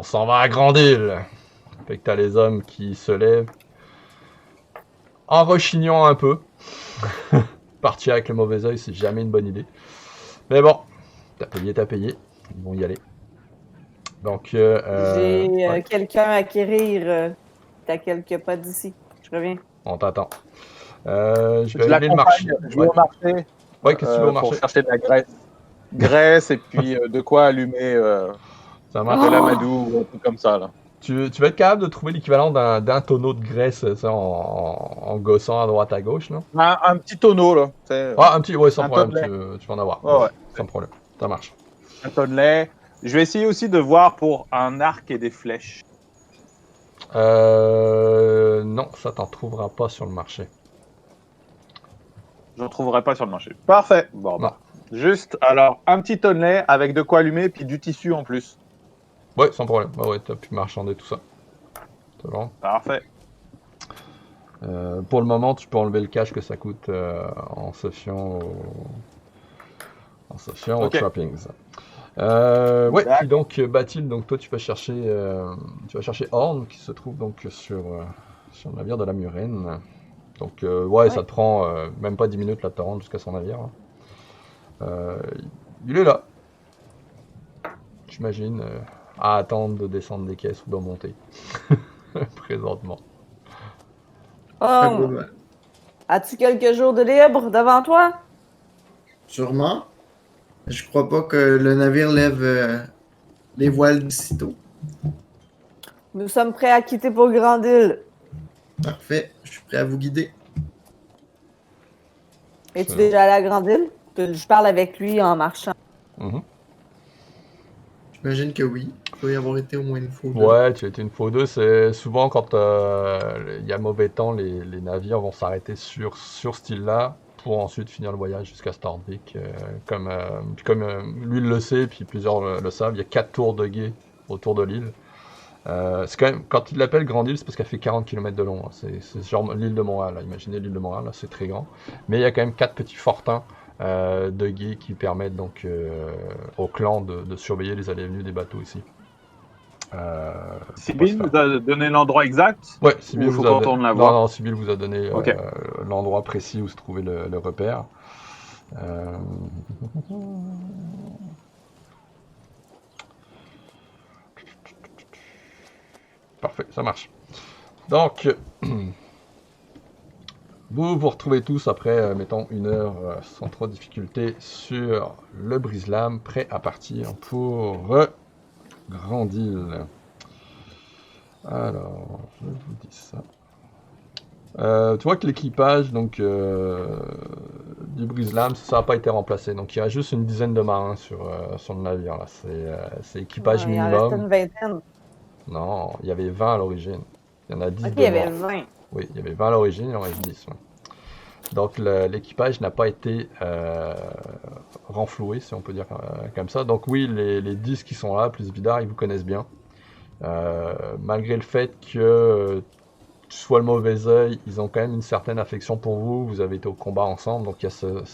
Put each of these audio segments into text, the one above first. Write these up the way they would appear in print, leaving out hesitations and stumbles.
On s'en va à Grande-Île. Fait que t'as les hommes qui se lèvent en rechignant un peu. Partir avec le mauvais oeil, c'est jamais une bonne idée. Mais bon, t'as payé. Ils vont y aller. Donc, J'ai quelqu'un à acquérir. T'as quelques pas d'ici. Je reviens. on t'attend. Je vais Je régler le marché. l'accompagne, je vais au marché Ouais, qu'est-ce que tu veux au marché? pour chercher de la graisse. Graisse et puis de quoi allumer Ça de marche. l'amadou ou un truc comme ça. Là. Tu vas être capable de trouver l'équivalent d'un tonneau de graisse ça, en gossant à droite à gauche, non? Un petit tonneau, là. Ah, un petit, ouais, sans un problème, tonnelet. tu vas en avoir. Ouais, ouais. Sans problème, ça marche. Un tonnelet. Je vais essayer aussi de voir pour un arc et des flèches. Non, ça t'en trouvera pas sur le marché. Je ne trouverai pas sur le marché. Parfait. Bon, Non. bah. Juste, alors, un petit tonnelet avec de quoi allumer, puis du tissu en plus. Ouais, sans problème. Ouais, t'as pu marchander tout ça. C'est bon. Parfait. Pour le moment, tu peux enlever le cash que ça coûte en se fiant aux trappings. Ouais, puis donc Bathilde, donc toi tu vas chercher Horn qui se trouve donc sur le navire de la Murène. Donc ouais, ça te prend même pas 10 minutes là de te rendre jusqu'à son navire. Il est là, j'imagine, à attendre de descendre des caisses ou d'en monter présentement. Oh, as-tu quelques jours de libre devant toi? Sûrement. Je crois pas que le navire lève les voiles d'aussitôt. Nous sommes prêts à quitter pour Grande-Île. Parfait, je suis prêt à vous guider. Es-tu déjà allé à Grande-Île? Je parle avec lui en marchant. Mm-hmm. J'imagine que oui. Il doit y avoir été au moins une fois. Ouais, tu as été une fois ou deux. C'est souvent quand il y a mauvais temps, les navires vont s'arrêter sur cette île-là pour ensuite finir le voyage jusqu'à Stardvik. Comme lui le sait, puis plusieurs le savent, il y a 4 tours de guet autour de l'île. C'est quand même, quand il l'appelle Grande Île, c'est parce qu'elle fait 40 km de long. Hein. C'est genre l'île de Montréal. Là. Imaginez l'île de Montréal, là, c'est très grand. Mais il y a quand même 4 petits fortins de guet qui permettent donc au clan de surveiller les allées et venues des bateaux ici. Sibyl vous a donné l'endroit exact? Ouais, Sibyl vous vous a la voir? Non, Sibyl vous a donné l'endroit précis où se trouvait le repère. Parfait, ça marche. Donc, vous retrouvez tous après, mettons, 1 heure sans trop de difficulté sur le brise-lame, prêt à partir pour Grande-Île. Alors, je vous dis ça. Tu vois que l'équipage donc du brise-lame, ça n'a pas été remplacé. Donc il y a juste une dizaine de marins sur le navire. Là. C'est équipage minimum. Il en reste une vingtaine. Non, il y avait 20 à l'origine. Il y en a 10 Ok, de il y avait morts. 20. Oui, il y avait 20 à l'origine, il en reste 10. Ouais. Donc l'équipage n'a pas été renfloué, si on peut dire comme ça. Donc oui, les 10 qui sont là, plus Vidar, ils vous connaissent bien. Malgré le fait que tu sois le mauvais œil, ils ont quand même une certaine affection pour vous. Vous avez été au combat ensemble, donc il y a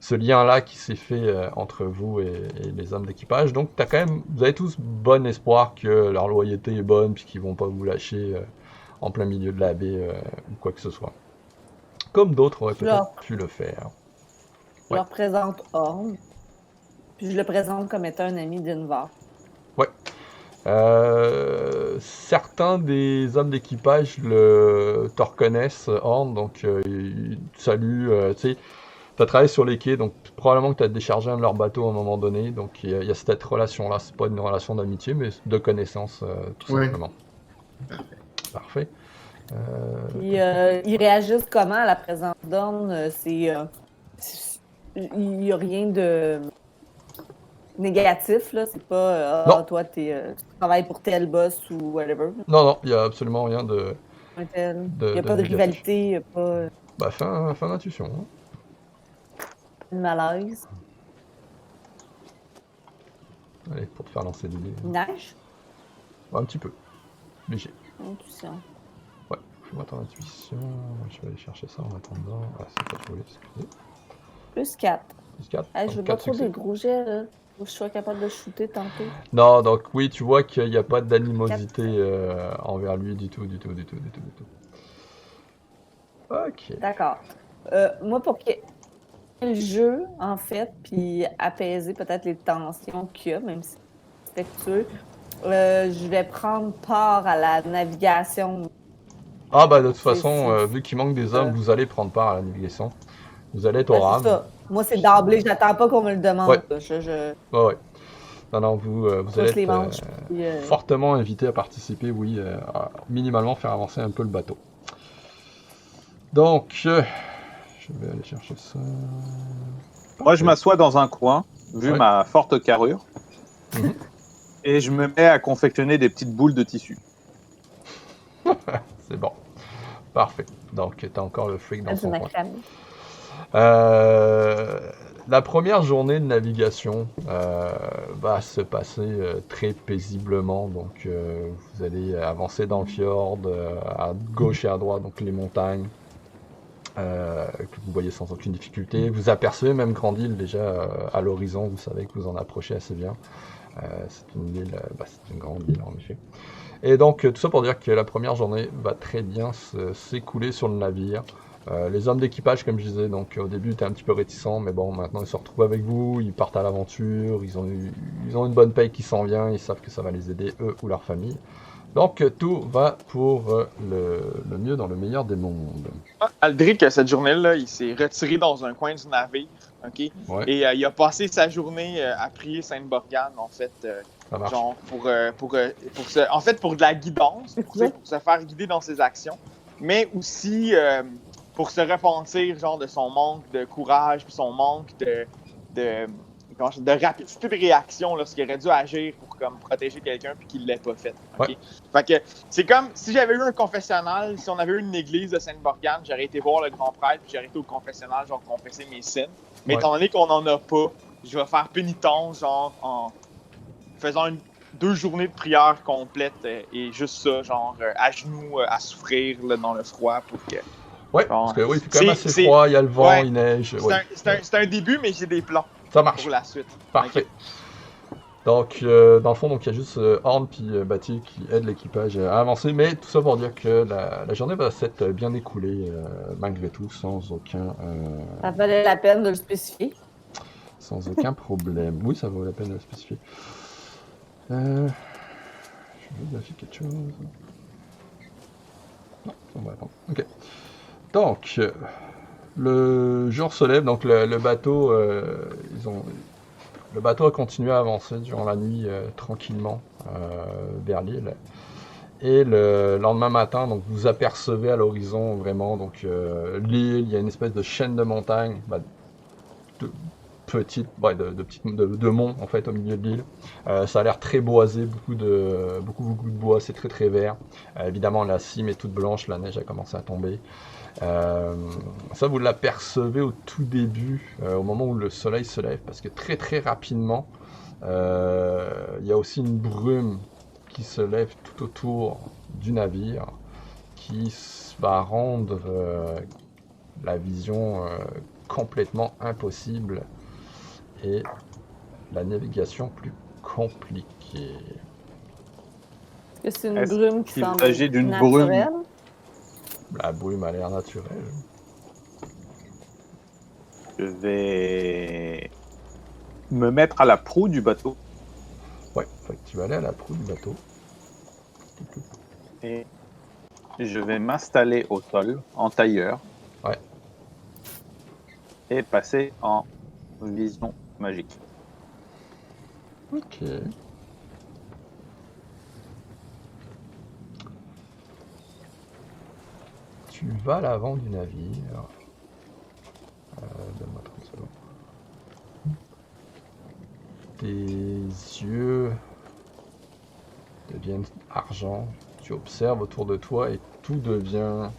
ce lien-là qui s'est fait entre vous et les hommes d'équipage. Donc vous avez tous bon espoir que leur loyauté est bonne, puis qu'ils vont pas vous lâcher en plein milieu de la baie ou quoi que ce soit. Comme d'autres auraient peut-être pu le faire. Je leur présente Horn, puis je le présente comme étant un ami d'Invar. Ouais. Certains des hommes d'équipage te reconnaissent, Horn, donc ils te saluent. Tu sais, tu as travaillé sur les quais, donc probablement que tu as déchargé un de leurs bateaux à un moment donné. Donc il y a cette relation-là. C'est pas une relation d'amitié, mais de connaissance, tout simplement. Parfait. Ils réagissent comment à la présence d'Horn? Il n'y a rien de négatif, là. C'est pas toi, tu travailles pour tel boss ou whatever. Non, il n'y a absolument rien de. Il n'y a pas de rivalité, il n'y a pas. Bah, fin d'intuition. Hein. De malaise. Allez, pour te faire lancer des dés. Neige? Un petit peu. Léger. Intuition. Ouais, fais-moi ton intuition. Je vais aller chercher ça en attendant. Ah, c'est pas trouvé, excusez. Plus 4. Plus 4. Hey, je veux pas trop des gros jets, là. Faut que je sois capable de shooter tantôt. Non, donc oui, tu vois qu'il n'y a pas d'animosité envers lui du tout. Ok. D'accord. Moi, pour que le jeu, en fait, puis apaiser peut-être les tensions qu'il y a, même si c'est respectueux, je vais prendre part à la navigation. Ah bah de toute C'est façon, vu qu'il manque des hommes, euh, vous allez prendre part à la navigation. Vous allez être au ben, c'est rame. ça. Moi, c'est d'emblée, j'attends pas qu'on me le Ouais, demande. Là. Je ouais. Non, non, vous allez croise les être manches. Puis, fortement invité à participer, oui, à minimalement faire avancer un peu le bateau. Donc, je vais aller chercher ça. Moi, je Parfait. m'assois dans un coin, vu Ouais. ma forte carrure, Mhm. et je me mets à confectionner des petites boules de tissu. C'est bon. Parfait. Donc, t'as encore le freak dans du son coin. macramé. Euh, la première journée de navigation va se passer très paisiblement. Donc, vous allez avancer dans le fjord, à gauche et à droite, donc les montagnes, que vous voyez sans aucune difficulté. Vous apercevez même Grande-Île déjà à l'horizon. Vous savez que vous en approchez assez bien. C'est une île, c'est une grande île en effet. Et donc, tout ça pour dire que la première journée va très bien s'écouler sur le navire. Les hommes d'équipage, comme je disais, donc au début étaient un petit peu réticents, mais bon, maintenant ils se retrouvent avec vous, ils partent à l'aventure, ils ont une bonne paye qui s'en vient, ils savent que ça va les aider, eux ou leur famille. Donc tout va pour le mieux dans le meilleur des mondes. Aldric, cette journée-là, il s'est retiré dans un coin du navire, OK? Ouais, Et il a passé sa journée à prier Sainte-Morgane, en fait, ça marche. genre en fait, pour de la guidance, pour se faire guider dans ses actions, mais aussi pour se repentir, genre, de son manque de courage, puis son manque de rapidité de réaction lorsqu'il aurait dû agir pour comme protéger quelqu'un puis qu'il ne l'ait pas fait. Okay? Ouais. Fait que c'est comme si j'avais eu un confessionnal, si on avait eu une église de Sainte-Morgane, j'aurais été voir le grand prêtre puis j'aurais été au confessionnal, genre confesser mes sins. Mais Ouais. étant donné qu'on n'en a pas, je vais faire pénitence, genre en faisant 2 journées de prière complète et juste ça, genre à genoux, à souffrir là, dans le froid pour que. Ouais, Genre, parce que oui, il fait quand même assez froid, il y a le vent, ouais, il neige. Ouais. c'est un début, mais j'ai des plans Ça marche. pour la suite. Parfait. Okay. Donc, dans le fond, donc il y a juste Horn puis Bati qui aident l'équipage à avancer, mais tout ça pour dire que la journée va s'être bien écoulée malgré tout, sans aucun Ça valait la peine de le spécifier. sans aucun problème. Oui, ça vaut la peine de le spécifier. Je vais vérifier quelque chose. Non, on va attendre. Ok. Donc, le jour se lève, donc le bateau, le bateau a continué à avancer durant la nuit tranquillement vers l'île. Et le lendemain matin, donc vous apercevez à l'horizon vraiment donc l'île. Il y a une espèce de chaîne de montagnes, de petites, de monts en fait au milieu de l'île. Ça a l'air très boisé, beaucoup de bois, c'est très très vert. Évidemment, la cime est toute blanche, la neige a commencé à tomber. Ça, vous l'apercevez au tout début, au moment où le soleil se lève, parce que très très rapidement, il y a aussi une brume qui se lève tout autour du navire, qui va rendre la vision complètement impossible et la navigation plus compliquée. Est-ce que c'est une Est-ce brume qui qu'il semble s'agit d'une naturelle? La brume a l'air naturelle. Je vais me mettre à la proue du bateau. Ouais, fait que tu vas aller à la proue du bateau. Et je vais m'installer au sol, en tailleur. Ouais. Et passer en vision magique. Ok. Tu vas à l'avant du navire. Donne-moi 30 secondes. Tes yeux deviennent argent. Tu observes autour de toi et tout devient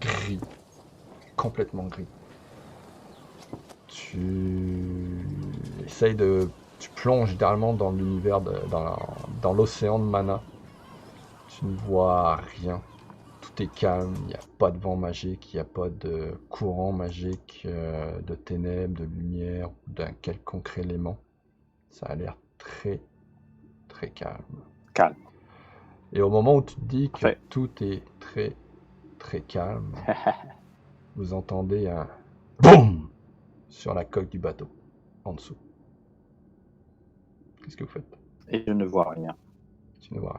gris. Complètement gris. Tu essayes de... Tu plonges littéralement dans l'univers, dans l'océan de mana. Tu ne vois rien. Tout est calme, il n'y a pas de vent magique, il n'y a pas de courant magique, de ténèbres, de lumière, d'un quelconque élément. Ça a l'air très, très calme. Calme. Et au moment où tu te dis que Parfait. tout est très, très calme, vous entendez un BOUM sur la coque du bateau, en dessous. Qu'est-ce que vous faites? Et je ne vois rien. Tu ne vois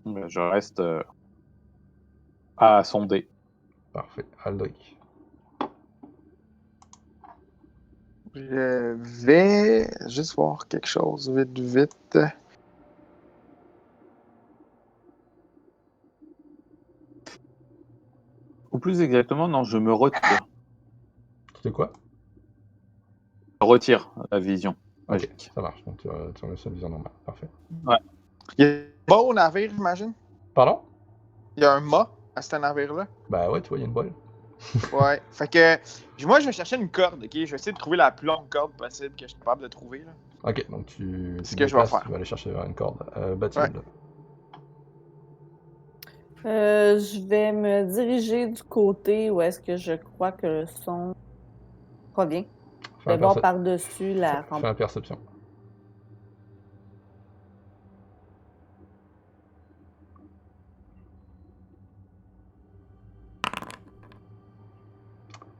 rien. Je reste à sonder. Parfait. Aldric. Je vais juste voir quelque chose vite. Ou plus exactement, non, je me retire. C'était quoi? Je retire la vision Ok, magique. ça marche. Donc tu remets sur une vision normale. Parfait. Il y a un mât au navire, j'imagine. Pardon? Il y a un mât à ce navire-là. Bah ouais, tu vois, il y a une voile. Ouais. Fait que moi, je vais chercher une corde, ok? Je vais essayer de trouver la plus longue corde possible que je suis capable de trouver. Là. Ok, donc tu C'est te ce que je vais déplaces, faire. tu vas aller chercher une corde. Bathilde. Je vais me diriger du côté où est-ce que je crois que le son provient. Je vais voir par-dessus la rampe. Fais un perception.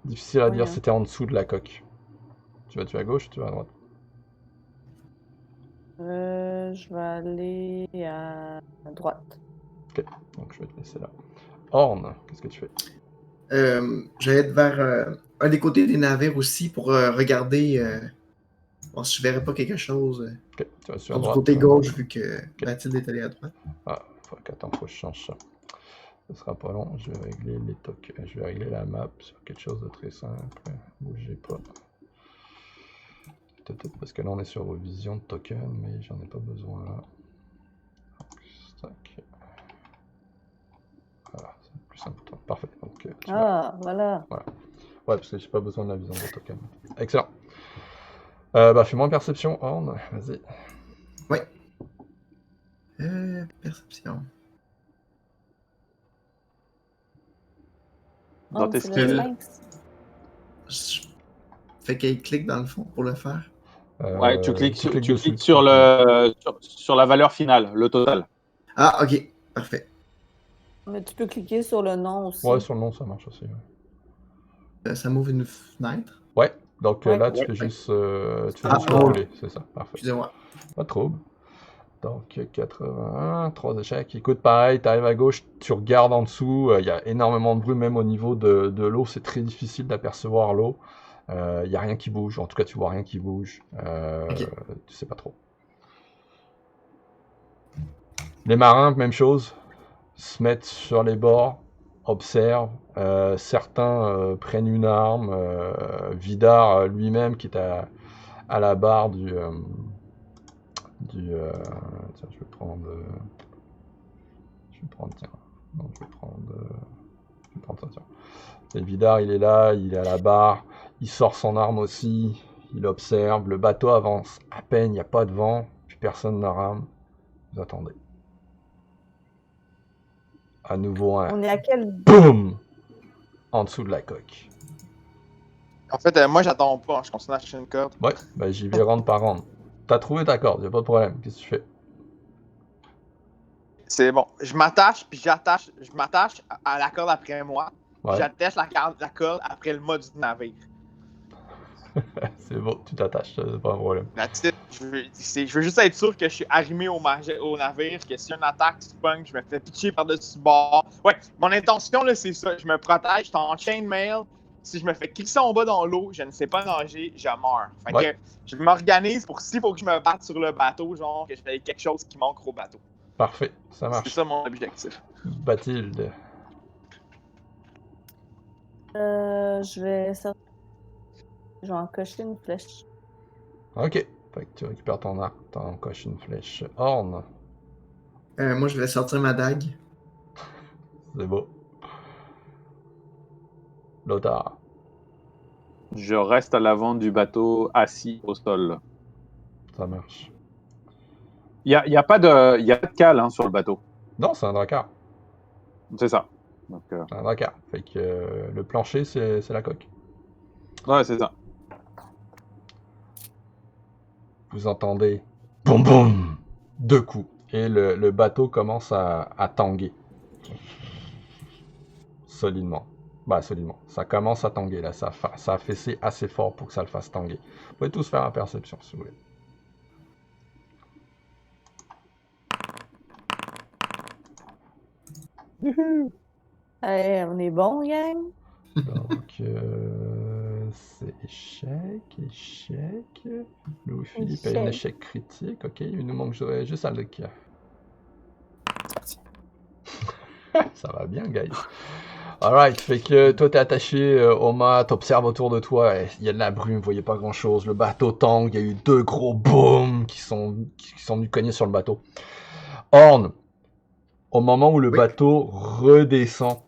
Difficile à dire, Voyons. c'était en dessous de la coque. Tu vas à gauche ou tu vas à droite? Je vais aller à droite. Donc je vais te laisser là. Horn, qu'est-ce que tu fais? Je vais être vers un des côtés des navires aussi pour regarder voir si je verrais pas quelque chose Ok, tu vas sur du droite. côté gauche vu que Mathilde est allée à droite. Ah, attends, faut que je change ça. Ce sera pas long, je vais régler les tokens. Je vais régler la map sur quelque chose de très simple. Bougez pas. Peut-être parce que là on est sur vos visions de tokens, mais j'en ai pas besoin là. Stack. Voilà, c'est plus simple pour toi. Parfait. Donc, tu vas... Voilà. Ouais, parce que j'ai pas besoin de la vision de token. Excellent. Fais-moi une perception, Horn. Vas-y. Perception. Dans tes C'est le skills. sphinx. Fait qu'il clique dans le fond pour le faire. Ouais, tu cliques dessus. sur la valeur finale, le total. Ah, ok. Parfait. Mais tu peux cliquer sur le nom aussi. Ouais, sur le nom, ça marche aussi. Ça m'ouvre une fenêtre. Ouais, donc Ouais. là, tu Ouais. fais juste, drôle. rouler, c'est ça. Parfait. Excusez-moi. Pas de trouble. Donc 81, 3 échecs. Écoute, pareil, tu arrives à gauche, tu regardes en dessous, il y a énormément de bruit, même au niveau de l'eau, c'est très difficile d'apercevoir l'eau. Il n'y a rien qui bouge, en tout cas, tu vois rien qui bouge. Ok. Tu sais pas trop. Les marins, même chose, se mettent sur les bords, observent. Certains prennent une arme. Vidar lui-même, qui est à la barre tiens, je vais prendre, tiens, non, je vais prendre ça, tiens. Et Vidar, il est là, il est à la barre, il sort son arme aussi, il observe, le bateau avance à peine, il n'y a pas de vent, puis personne ne rame, vous attendez. À nouveau un On est à quel... BOUM en dessous de la coque. En fait, moi, j'attends pas. Je continue à chercher une corde. Ouais, j'y vais round par round. T'as trouvé ta corde, y a pas de problème, qu'est-ce que tu fais? C'est bon. Je m'attache, puis j'attache. Je m'attache à la corde après moi. Ouais, J'attache la corde après le mât du navire. c'est bon, tu t'attaches, c'est pas un problème. That's it. Je veux juste être sûr que je suis arrimé au navire, que si une attaque se pogne, je me fais pitcher par-dessus le bord. Ouais, mon intention, là, c'est ça. Je me protège, je suis en chainmail. Si je me fais crisser en bas dans l'eau, je ne sais pas nager, je meurs. Fait que je m'organise pour s'il faut que je me batte sur le bateau, genre que j'ai quelque chose qui manque au bateau. Parfait, ça marche. C'est ça mon objectif. Bathilde. Je vais sortir. Je vais en cocher une flèche. Ok, fait que tu récupères ton arc, t'en coches une flèche. Horn, Moi, je vais sortir ma dague. c'est beau. Lothar, Je reste à l'avant du bateau, assis au sol. ça marche. Il y a pas de cale hein, sur le bateau. Non, c'est un dracar. C'est ça. Donc, C'est un dracar. Fait que le plancher, c'est la coque. ouais, c'est ça. vous entendez boum boum, 2 coups, et le bateau commence à tanguer. Solidement. Bah, solidement. Ça commence à tanguer, là. Ça a fessé assez fort pour que ça le fasse tanguer. Vous pouvez tous faire la perception, si vous voulez. On est bon, gang? Donc, c'est échec. Louis-Philippe a un échec critique. Ok, il nous manque juste Alec. Ça va bien, guys. Alright, fait que toi t'es attaché au mât, t'observes autour de toi, il y a de la brume, vous voyez pas grand chose, le bateau tangue, il y a eu 2 gros booms qui sont venus cogner sur le bateau. Horn, au moment où le bateau redescend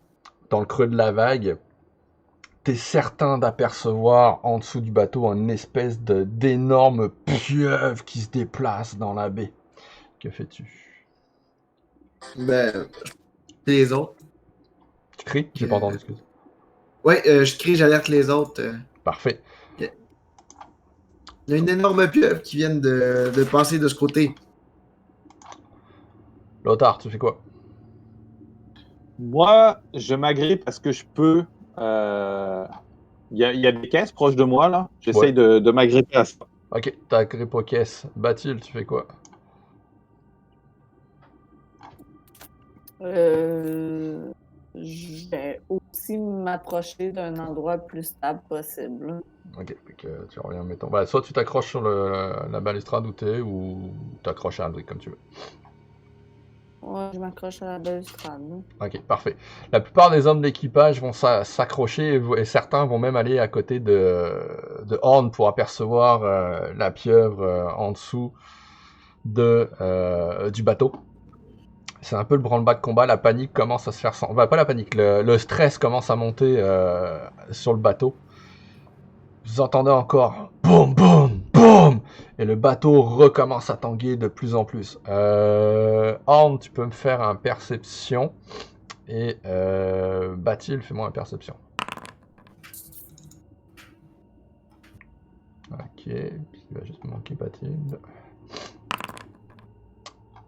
dans le creux de la vague, t'es certain d'apercevoir en dessous du bateau une espèce d'énorme pieuvre qui se déplace dans la baie. Que fais-tu? Ben, les autres. Tu cries? J'ai pas entendu, excuse. Ouais, je crie, j'alerte les autres. Parfait. Il y a une énorme pieuvre qui vient de passer de ce côté. Lothar, tu fais quoi? Moi, je m'agrippe parce que je peux. Il y a des caisses proches de moi, là. J'essaye de m'agripper à ça. Ok, t'agrippes aux caisses. Bathilde, tu fais quoi? Je vais aussi m'approcher d'un endroit le plus stable possible. Ok, fait que tu reviens, mettons. Bah, soit tu t'accroches sur la balustrade où t'es, ou t'accroches à Aldric, comme tu veux. Ouais, je m'accroche à la balustrade. Ok, parfait. La plupart des hommes de l'équipage vont s'accrocher et certains vont même aller à côté de Horn pour apercevoir la pieuvre en dessous du bateau. C'est un peu le branle-bas de combat, la panique commence à se faire... Enfin, pas la panique, le stress commence à monter sur le bateau. Vous entendez encore boum, boum, boum, et le bateau recommence à tanguer de plus en plus. Horn, tu peux me faire un perception. Et Bathilde, fais-moi un perception. Ok, puis il va juste me manquer Bathilde.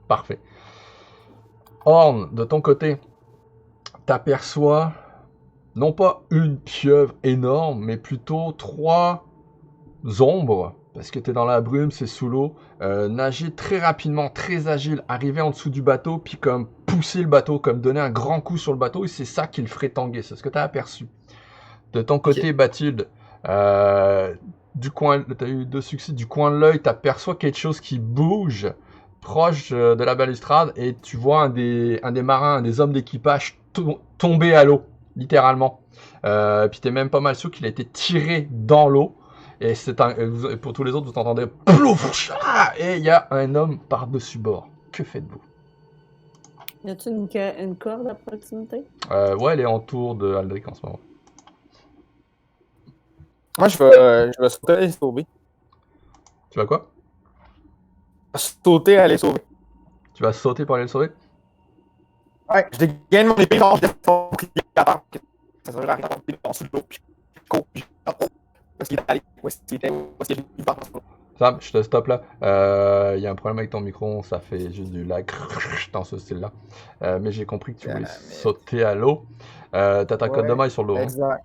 Parfait. Horn, de ton côté, t'aperçois non pas une pieuvre énorme, mais plutôt 3 ombres, parce que t'es dans la brume, c'est sous l'eau, nager très rapidement, très agile, arriver en dessous du bateau, puis comme pousser le bateau, comme donner un grand coup sur le bateau, et c'est ça qui le ferait tanguer, c'est ce que t'as aperçu. De ton côté, Bathilde, t'as eu 2 succès, du coin de l'œil, t'aperçois quelque chose qui bouge, proche de la balustrade, et tu vois un des marins, un des hommes d'équipage tomber à l'eau, littéralement. Puis t'es même pas mal sûr qu'il a été tiré dans l'eau. Et pour tous les autres, vous entendez plouf, et il y a un homme par-dessus bord. Que faites-vous? Y a-t-il une corde à proximité? Ouais, elle est en tour de Aldric en ce moment. Moi, je vais sauter et les sauver. Tu vas quoi? Sauter et aller sauver. Tu vas sauter pour aller le sauver? Ouais, je dégaine mon épée, genre, je descends, puis attends, ça sert à rien d'attendre, puis on se l'eau, puis je cours, puis où est-ce qu'il est allé, où est-ce qu'il était, où est-ce qu'il est parti. Sam, je te stoppe là. Il y a un problème avec ton micro, ça fait juste du lag dans ce style-là. Mais j'ai compris que tu voulais sauter à l'eau. T'as ta cote de maille sur l'eau. Exact. Hein?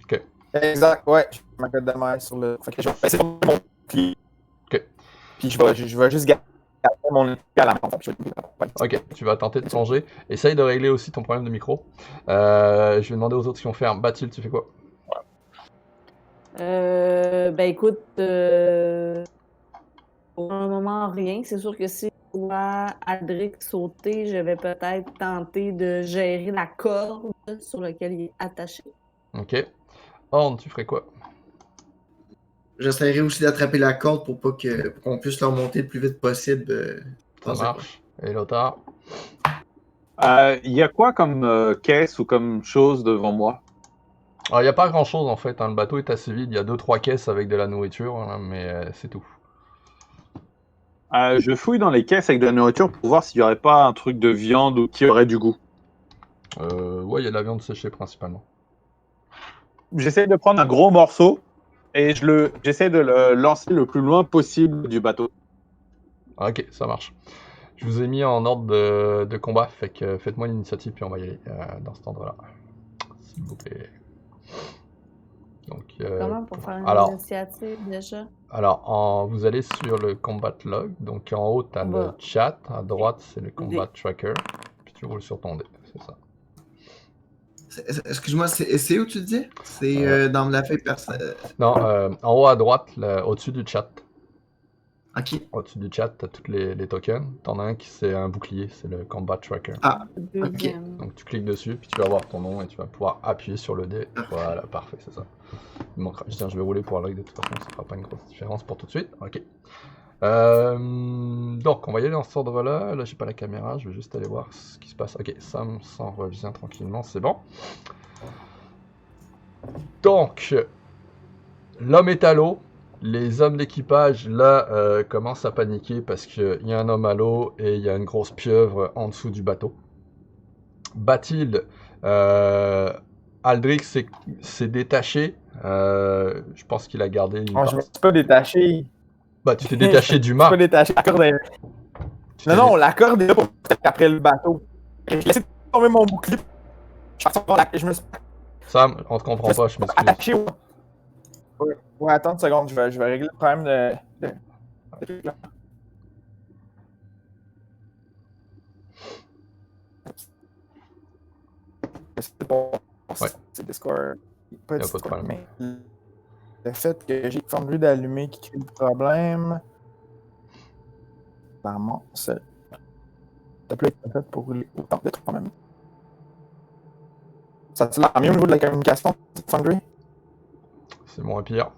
Ok. Exact, ouais. J'ai ma cote de maille sur le. Fait que je vais essayer de mon pied. Ok. Puis je vais juste garder mon épée à la main. Ok, tu vas tenter de changer. Essaye de régler aussi ton problème de micro. Je vais demander aux autres qui vont faire. Bathilde, tu fais quoi? Ben écoute, pour un moment, rien. C'est sûr que si je vois Aldric sauter, je vais peut-être tenter de gérer la corde sur laquelle il est attaché. Ok. Horn, tu ferais quoi? J'essaierai aussi d'attraper la corde pour pas qu'on puisse leur monter le plus vite possible. Ça marche. Et Lothar? Il y a quoi comme caisse ou comme chose devant moi? Alors, il n'y a pas grand chose en fait, hein. Le bateau est assez vide, il y a 2-3 caisses avec de la nourriture, hein, mais c'est tout. Je fouille dans les caisses avec de la nourriture pour voir s'il n'y aurait pas un truc de viande ou qui aurait du goût. Ouais, il y a de la viande séchée principalement. J'essaie de prendre un gros morceau Et j'essaie de le lancer le plus loin possible du bateau. Ok, ça marche. Je vous ai mis en ordre de combat, fait que faites-moi l'initiative puis on va y aller dans cet endroit-là. S'il vous plaît. Donc, Comment pour faire une alors, initiative déjà? alors vous allez sur le combat log, donc en haut tu as le chat, à droite c'est le combat tracker, puis tu roules sur ton dé, c'est ça. Excuse-moi, c'est où tu dis? C'est dans la feuille personnelle. Non, en haut à droite, au-dessus du chat. Ok. Au-dessus du chat, tu as tous les tokens. T'en as un qui c'est un bouclier, c'est le combat tracker. Ah, Deuxième. Donc tu cliques dessus, puis tu vas voir ton nom et tu vas pouvoir appuyer sur le dé. Voilà, parfait, c'est ça. Il manquera... Tiens, je vais rouler pour un log de toute façon, ça fera pas une grosse différence pour tout de suite. Ok. Donc on va y aller dans cet ordre-là. Là, j'ai pas la caméra, je vais juste aller voir ce qui se passe. Ok, Sam s'en revient tranquillement, c'est bon. Donc, l'homme est à l'eau. Les hommes d'équipage, là, commencent à paniquer parce qu'il y a un homme à l'eau et il y a une grosse pieuvre en dessous du bateau. Bathilde, Aldrich s'est détaché. Je pense qu'il a gardé une Je me suis pas détaché. Bah, tu t'es détaché du Je me mât. suis pas détaché. La corde est... Non, la corde est là pour après le bateau. J'ai laissé tomber mon bouclier. Je me suis Sam, on te comprend pas, je m'excuse. attaché au... Ouais, attends une seconde, je vais régler le problème de... C'est bon. Ouais. C'est Discord. Pas Y a pas de Discord, problème. mais le fait que j'ai Foundry d'allumer qui crée le problème. Clairement, ça peut être fait pour rouler autant de trucs quand même. Ça a l'air mieux au niveau de la communication, Foundry? C'est moins pire.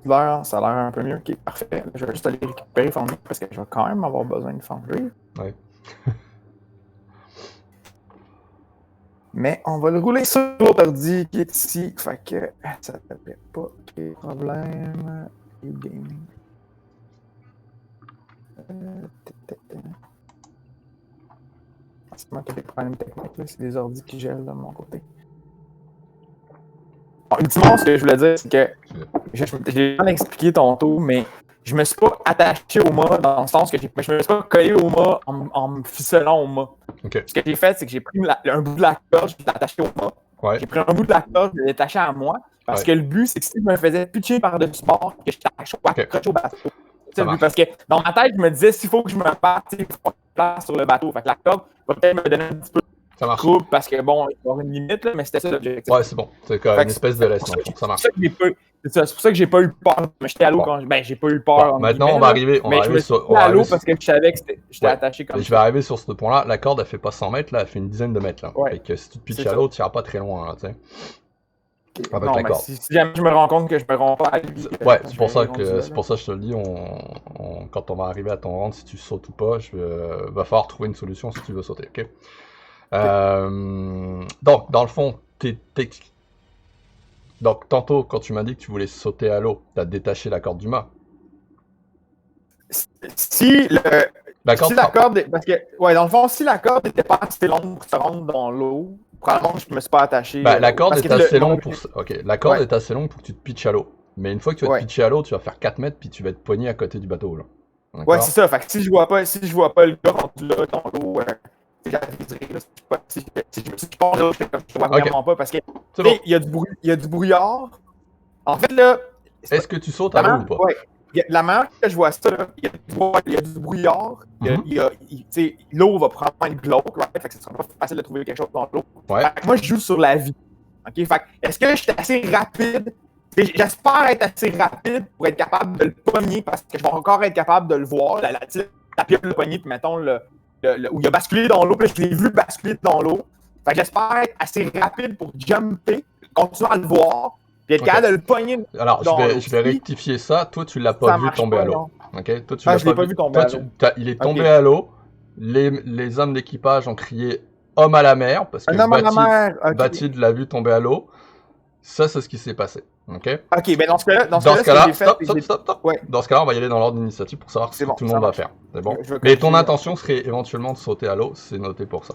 Ça a l'air un peu mieux. Ok, parfait. Je vais juste aller récupérer Foundry parce que je vais quand même avoir besoin de Foundry. Ouais. Mais on va le rouler sur l'autre ordi qui est ici. Fait que ça ne fait pas de problème. Gaming. C'est moi qui ai des problèmes techniques. C'est des ordis qui gèlent de mon côté. Bon, ultimement, ce que je voulais dire, c'est que j'ai mal expliqué tantôt, mais je me suis pas attaché au mât dans le sens que je me suis pas collé au mât en me ficelant au mât. Ok. Ce que j'ai fait, c'est que j'ai pris un bout de la corde, je l'ai attaché au mât. Ouais. J'ai pris un bout de la corde, je l'ai attaché à moi. Parce que le but, c'est que si je me faisais pitcher par-dessus bord, que je t'attache au bateau. C'est le but. Parce que dans ma tête, je me disais, s'il faut que je me batte, il faut pas de place sur le bateau. Fait que la corde va peut-être me donner un petit peu Ça marche. trouble parce que bon, il va y avoir une limite, là, mais c'était ça l'objectif. Ouais, c'est bon. C'est comme une espèce de laisse, ça marche. C'est pour ça que j'ai pas eu peur. Mais j'étais à l'eau quand j'ai pas eu peur. Bon, maintenant, on va arriver sur. À l'eau parce que je savais que j'étais attaché comme ça. Je vais arriver sur ce point-là. La corde, elle fait pas 100 mètres, là, elle fait une dizaine de mètres. Là. Ouais. Fait que si tu te pitches à l'eau, tu iras pas très loin, là, tu sais. Avec non, la mais corde. si jamais je me rends compte que je me rends pas à lui. Ouais, c'est pour ça que je te le dis, quand on va arriver à ton round, si tu sautes ou pas, va falloir trouver une solution si tu veux sauter, ok? Donc, dans le fond, donc, tantôt, quand tu m'as dit que tu voulais sauter à l'eau, tu as détaché la corde du mât. Si la corde, parce que, ouais, dans le fond, si la corde n'était pas assez longue pour se rendre dans l'eau, probablement je me suis pas attaché. La corde est assez longue pour. Ok, la corde est assez longue pour que tu te pitches à l'eau. Mais une fois que tu vas te pitcher à l'eau, tu vas faire 4 mètres puis tu vas être poigné à côté du bateau. Là. Ouais, c'est ça. Fait que si je vois pas le gars rendu là dans l'eau, si je pars là, je vois vraiment pas parce que il y a du brouillard. En fait, là. Est-ce que tu sautes à l'eau ou pas? Ouais. La manière que je vois ça, il y a du brouillard. L'eau va probablement être glauque, right? Fait que ce sera pas facile de trouver quelque chose dans l'eau. Ouais. Moi, je joue sur la vie. Okay? Fait que, est-ce que je suis assez rapide? J'espère être assez rapide pour être capable de le pogner parce que je vais encore être capable de le voir. La pieuvre le pogner, puis mettons où il a basculé dans l'eau, puis je l'ai vu basculer dans l'eau. Fait que j'espère être assez rapide pour jumper, continuer à le voir. Puis être capable de le pogner. Alors, je vais rectifier ça. Toi, tu l'as pas vu tomber à l'eau. Ok? Toi, tu l'as pas vu tomber à l'eau. Il est tombé à l'eau. Les hommes d'équipage ont crié homme à la mer parce que Bathilde l'a vu tomber à l'eau. Ça, c'est ce qui s'est passé. Ok, ben dans ce cas-là, stop. Ouais. Dans ce cas-là, on va y aller dans l'ordre d'initiative pour savoir ce que tout le monde va faire. C'est bon. Mais ton intention serait éventuellement de sauter à l'eau. C'est noté pour ça.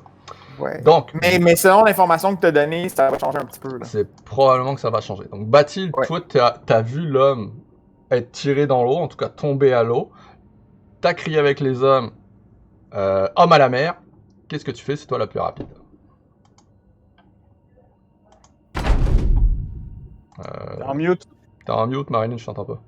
Ouais. Donc, Mais selon l'information que tu as donnée, ça va changer un petit peu. Là. c'est probablement que ça va changer. Donc, Bathilde, Ouais. toi, t'as vu l'homme être tiré dans l'eau, en tout cas tomber à l'eau. T'as crié avec les hommes, homme à la mer. Qu'est-ce que tu fais? C'est toi la plus rapide. En mute. T'es en mute, Marilyn, je t'entends pas.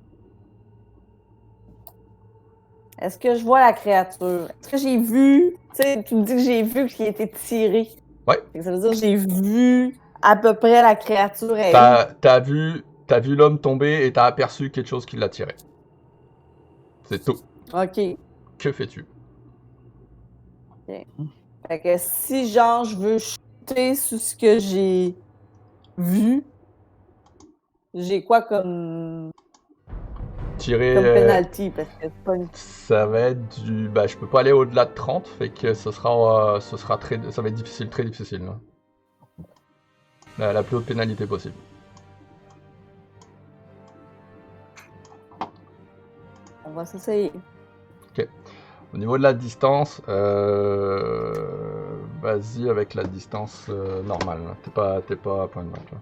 Est-ce que je vois la créature? Est-ce que j'ai vu? Tu sais, tu me dis que j'ai vu qu'il a été tiré. Ouais. Fait que ça veut dire que j'ai vu à peu près la créature. T'as vu l'homme tomber et t'as aperçu quelque chose qui l'a tiré. C'est tout. OK. Que fais-tu? Fait que si, genre, je veux chuter sur ce que j'ai vu, j'ai quoi comme Tirer. penalty? Parce que c'est pas une... Ça va être du. Bah, je peux pas aller au-delà de 30, fait que ça va être difficile, très difficile. Là. La plus haute pénalité possible. On va s'essayer. Au niveau de la distance, vas-y avec la distance normale. T'es pas à point de match. Là.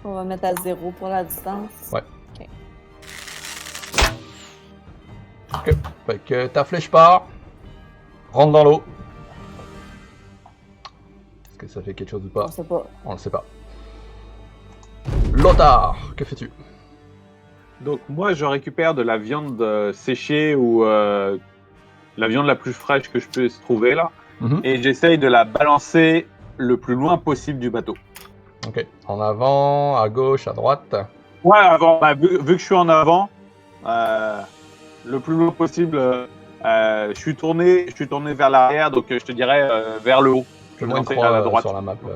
On va mettre à 0 pour la distance. Ouais. OK. Ok. Fait que ta flèche part, rentre dans l'eau. Est-ce que ça fait quelque chose ou pas? On sait pas. On le sait pas. Lothar, que fais-tu? Donc moi, je récupère de la viande séchée ou la viande la plus fraîche que je puisse trouver là, et j'essaye de la balancer le plus loin possible du bateau. Ok. En avant, à gauche, à droite. Ouais, avant. Bah, vu que je suis en avant, le plus loin possible. Je suis tourné vers l'arrière, donc je te dirais vers le haut. Je vais Fais-moi une lancer croix à la droite. sur la map. Donc,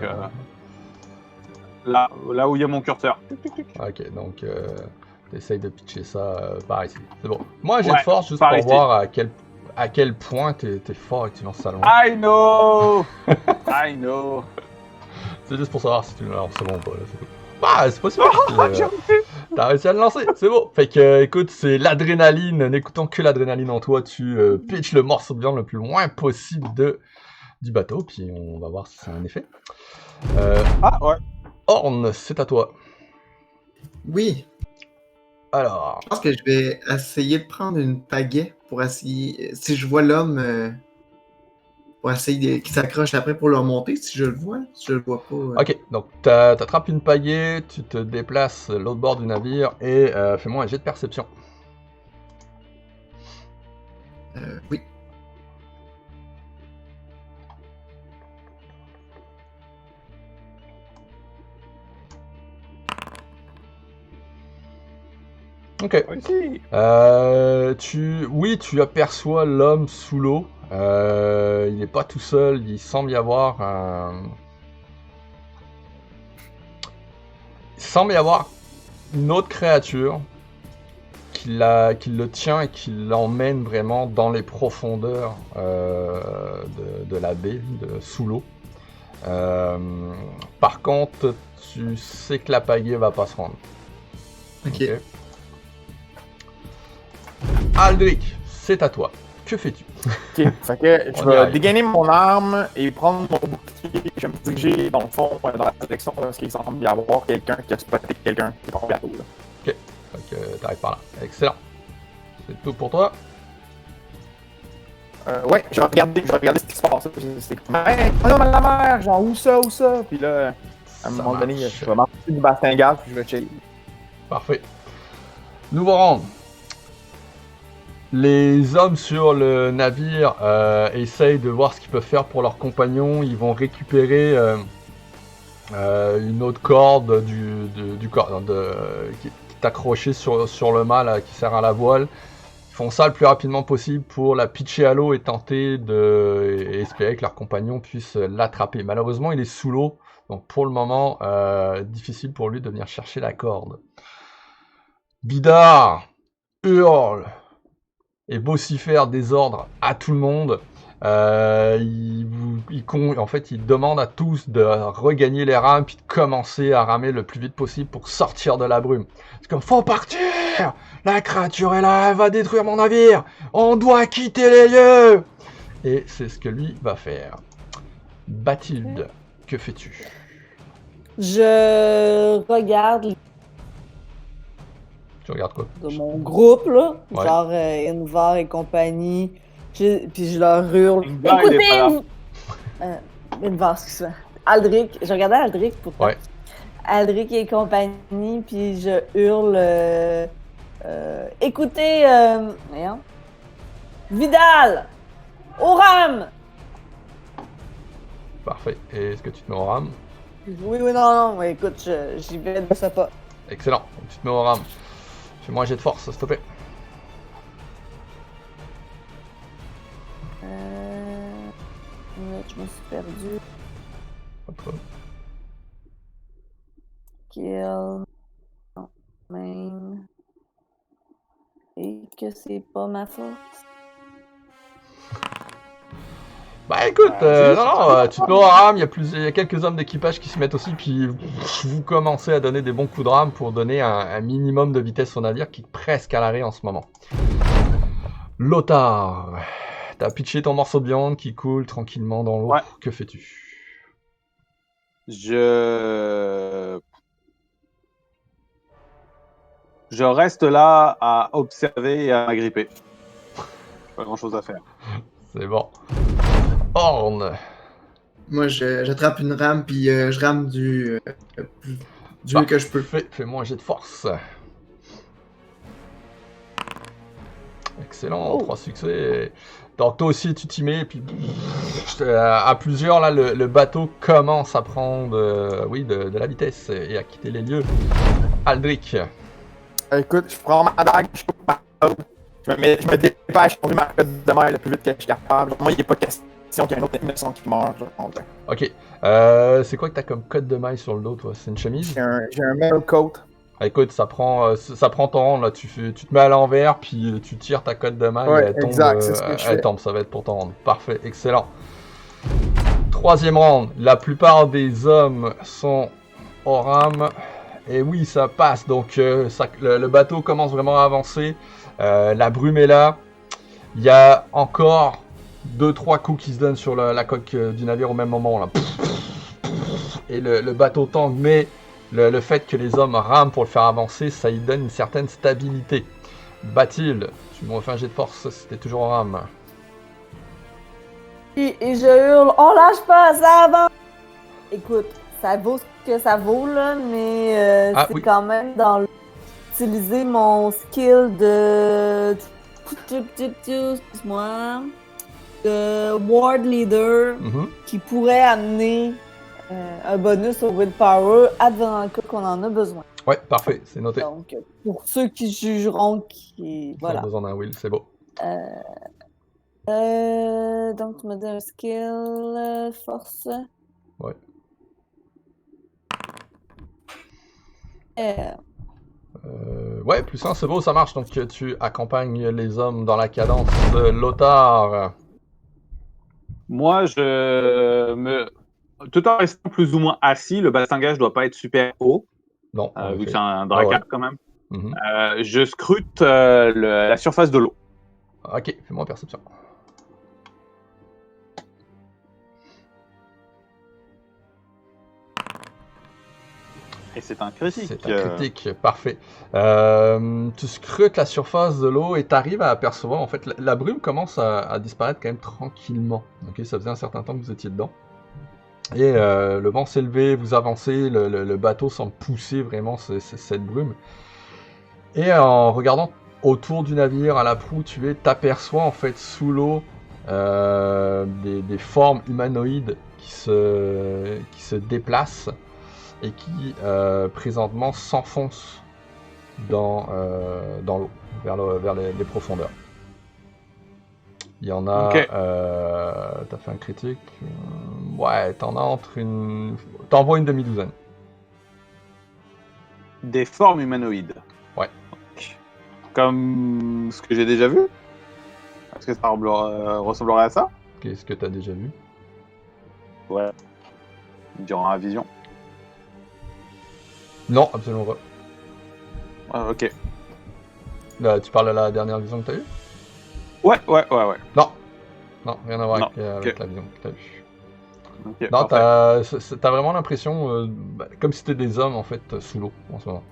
là où il y a mon curseur. Ok, donc t'essayes de pitcher ça par ici. C'est bon. Moi, j'ai de Ouais, force juste par pour ici. voir à quel point t'es fort et que tu lances ça loin. I know. I know. C'est juste pour savoir si tu le lances bon ou pas. Là, c'est tout. Bah, c'est possible. T'as réussi à le lancer, c'est bon. Fait que, écoute, c'est l'adrénaline. N'écoutant que l'adrénaline en toi, tu pitches le morceau de viande le plus loin possible du bateau. Puis on va voir si c'est un effet. Ah ouais. Orne, c'est à toi. Oui, Alors, je pense que je vais essayer de prendre une pagaie pour essayer. Si je vois l'homme, pour essayer qu'il s'accroche après pour le remonter, si je le vois. Si je le vois pas. ok, donc t'attrapes une pagaie, tu te déplaces l'autre bord du navire et fais-moi un jet de perception. Oui. Ok. Tu aperçois l'homme sous l'eau. Il n'est pas tout seul. Il semble y avoir une autre créature qui le tient et qui l'emmène vraiment dans les profondeurs de la baie, sous l'eau. Par contre, tu sais que la pagaie va pas se rendre. Ok. Aldric, c'est à toi. Que fais-tu? Ok, fait que je vais dégainer mon arme et prendre mon bouclier. Je vais me diriger dans le fond, dans la direction parce qu'il semble y avoir quelqu'un qui a spoté quelqu'un qui est pas au bateau. Là. Ok, fait que t'arrives par là. Excellent. C'est tout pour toi. Ouais, je vais regarder ce qui se passe. C'est comme, hey, on a la mer, genre où ça? Puis là, à un moment donné, je vais marcher du bastingage puis je vais checker. Parfait. Nouveau round. Les hommes sur le navire essayent de voir ce qu'ils peuvent faire pour leurs compagnons. Ils vont récupérer une autre corde du corps qui est accrochée sur le mât là, qui sert à la voile. Ils font ça le plus rapidement possible pour la pitcher à l'eau et tenter et espérer que leurs compagnons puissent l'attraper. Malheureusement, il est sous l'eau, donc pour le moment, difficile pour lui de venir chercher la corde. Bidar hurle et vocifère des ordres à tout le monde. En fait, il demande à tous de regagner les rames puis de commencer à ramer le plus vite possible pour sortir de la brume. C'est comme, faut partir! La créature est là, elle va détruire mon navire! On doit quitter les lieux! Et c'est ce que lui va faire. Bathilde, que fais-tu? Je regarde Tu regardes quoi? de mon groupe, là, Ouais. genre Invar et compagnie, puis je leur hurle. Invar, il est pas là. Écoutez! Invar, excuse-moi. Aldric, je regardais Aldric pour Ouais. Aldric et compagnie, puis je hurle. Écoutez, voyons. Vidal! Oram! Parfait. Et est-ce que tu te mets au rame? Oui, non, écoute, j'y vais de ce pas. Excellent. Donc, tu te mets au rame. Fais-moi un jet de force, s'il te plaît. Je me suis perdu. Pas de problème. Kill. Main. Et que c'est pas ma force. Bah écoute, tu te mets au rame, il y a quelques hommes d'équipage qui se mettent aussi, puis vous commencez à donner des bons coups de rame pour donner un minimum de vitesse au navire qui est presque à l'arrêt en ce moment. Lothar, t'as pitché ton morceau de viande qui coule tranquillement dans l'eau. Ouais. Que fais-tu? Je reste là à observer et à m'agripper. Pas grand chose à faire. C'est bon. Orne, Moi, j'attrape une rame, puis je rame du mieux que je peux. Fais-moi un jet de force. Excellent, Oh. 3 succès. Donc toi aussi tu t'y mets, puis à plusieurs là, le bateau commence à prendre de la vitesse et à quitter les lieux. Aldric, Écoute, je prends ma dague, je coupe ma corde, je me dépêche pour ma cote de mer le plus vite que je suis capable. Moi, il n'est pas question qu'il y ait un autre innocent qui meurt. ok. C'est quoi que t'as comme code de maille sur le dos, toi? C'est une chemise? J'ai un metal coat. Ah, écoute, ça prend ton rang là. Tu te mets à l'envers, puis tu tires ta cote de maille. Ouais, Et elle tombe, exact, c'est ce que je elle fais. tombe. Ça va être pour ton round. Parfait, excellent. Troisième round. La plupart des hommes sont au rame. Et oui, ça passe. Donc le bateau commence vraiment à avancer. La brume est là. Il y a encore 2-3 coups qui se donnent sur la coque du navire au même moment là. Et le bateau tangue, mais le fait que les hommes rament pour le faire avancer, ça lui donne une certaine stabilité. Bathilde, tu me refais un jet de force, c'était toujours en rame. Et je hurle, on lâche pas, ça avance! Écoute, ça vaut ce que ça vaut, là, mais c'est oui. quand même dans utiliser mon skill de... Excuse-moi. De Ward Leader qui pourrait amener un bonus au Willpower advenant le cas qu'on en a besoin. Ouais, parfait, c'est noté. Donc, pour ceux qui jugeront qui... On a Voilà. besoin d'un will, c'est beau. Donc, tu m'as dit un skill force. Ouais. Ouais, plus 1, c'est beau, ça marche. Donc tu accompagnes les hommes dans la cadence. Lothar. Moi, tout en restant plus ou moins assis, le bastingage doit pas être super haut, Non. vu que c'est un dracard quand même. Mm-hmm. Je scrute la surface de l'eau. Ok, fais-moi perception. Et c'est un critique. C'est un critique, parfait. Tu scrutes la surface de l'eau et tu arrives à apercevoir, en fait, la brume commence à disparaître quand même tranquillement. Ok, ça faisait un certain temps que vous étiez dedans. Et le vent s'est levé, vous avancez, le bateau semble pousser vraiment cette brume. Et en regardant autour du navire, à la proue, tu t'aperçois en fait sous l'eau des formes humanoïdes qui se déplacent et qui présentement s'enfoncent dans l'eau, vers les profondeurs. Il y en a... Ok. T'as fait un critique. Ouais, t'en vois une demi-douzaine. Des formes humanoïdes. Ouais. Comme ce que j'ai déjà vu. Est-ce que ça ressemblerait à ça? qu'est-ce que tu as déjà vu? Ouais. Durant la vision. Non, absolument pas. Ah, ok. Là, tu parles de la dernière vision que tu as eue? Ouais. Non. Non, rien à voir Non, avec ok. la vision que tu as eue. Ok, Non, parfait. t'as vraiment l'impression, comme si c'était des hommes en fait sous l'eau en ce moment.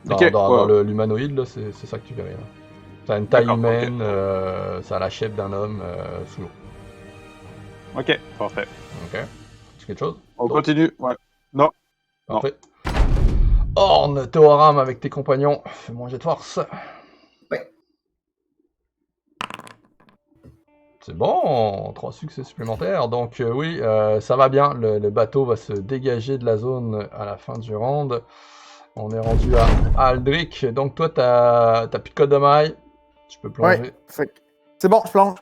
Dans, Ok, dans ouais. l'humanoïde, là, c'est ça que tu verrais. Là. Ça a une taille D'accord, ok. humaine, ça a la shape d'un homme sous l'eau. Ok, parfait. Ok. Est-ce quelque chose? On continue, ouais. Non. Parfait. Orne, Théoram avec tes compagnons. Fais-moi un jet de force. Ouais. C'est bon, 3 succès supplémentaires. Donc oui, ça va bien. Le bateau va se dégager de la zone à la fin du round. On est rendu à Aldric. Donc toi, t'as plus de code de maille. Tu peux plonger. Ouais, c'est bon, je plonge.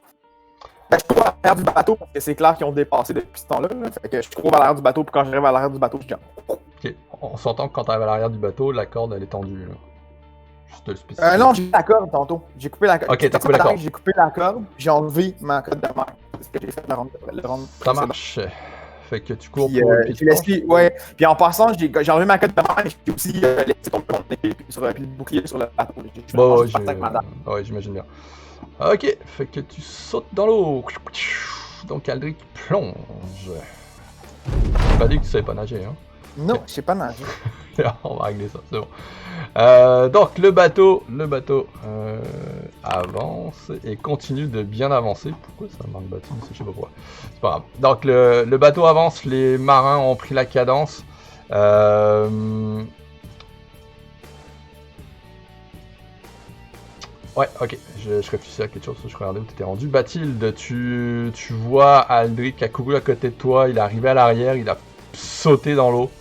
Ben, je cours à l'arrière du bateau parce que c'est clair qu'ils ont dépassé depuis ce temps-là. Là. Fait que je cours à l'arrière du bateau, puis quand j'arrive à l'arrière du bateau, je jump. Ok. On s'entend que quand t'arrives à l'arrière du bateau, la corde elle est tendue. Là. Juste te le spécifier. Non, j'ai coupé la corde tantôt. J'ai coupé la corde. Ok, t'as coupé la corde. J'ai coupé la corde, j'ai enlevé ma corde de mer. C'est ce que j'ai fait le round Ça précédent. marche. Fait que tu cours Puis, pour le pied j'ai de laissé, ouais. Puis en passant, j'ai enlevé ma corde de mer, mais j'ai aussi laissé tomber mon épée sur le bouclier sur le bateau. Bon, Je partais avec ma dame. ouais, j'imagine bien. Ok, fait que tu sautes dans l'eau. Donc Aldric plonge. J'ai pas dit que tu savais pas nager, hein. Non, je sais pas nager. On va régler ça, c'est bon. Donc le bateau avance et continue de bien avancer. Pourquoi ça marque bateau? Je sais pas pourquoi. C'est pas grave. Donc le bateau avance, les marins ont pris la cadence. Ouais, ok, je réfléchissais à quelque chose, je regardais où tu étais rendu. Bathilde, tu vois Aldric qui a couru à côté de toi, il est arrivé à l'arrière, il a sauté dans l'eau.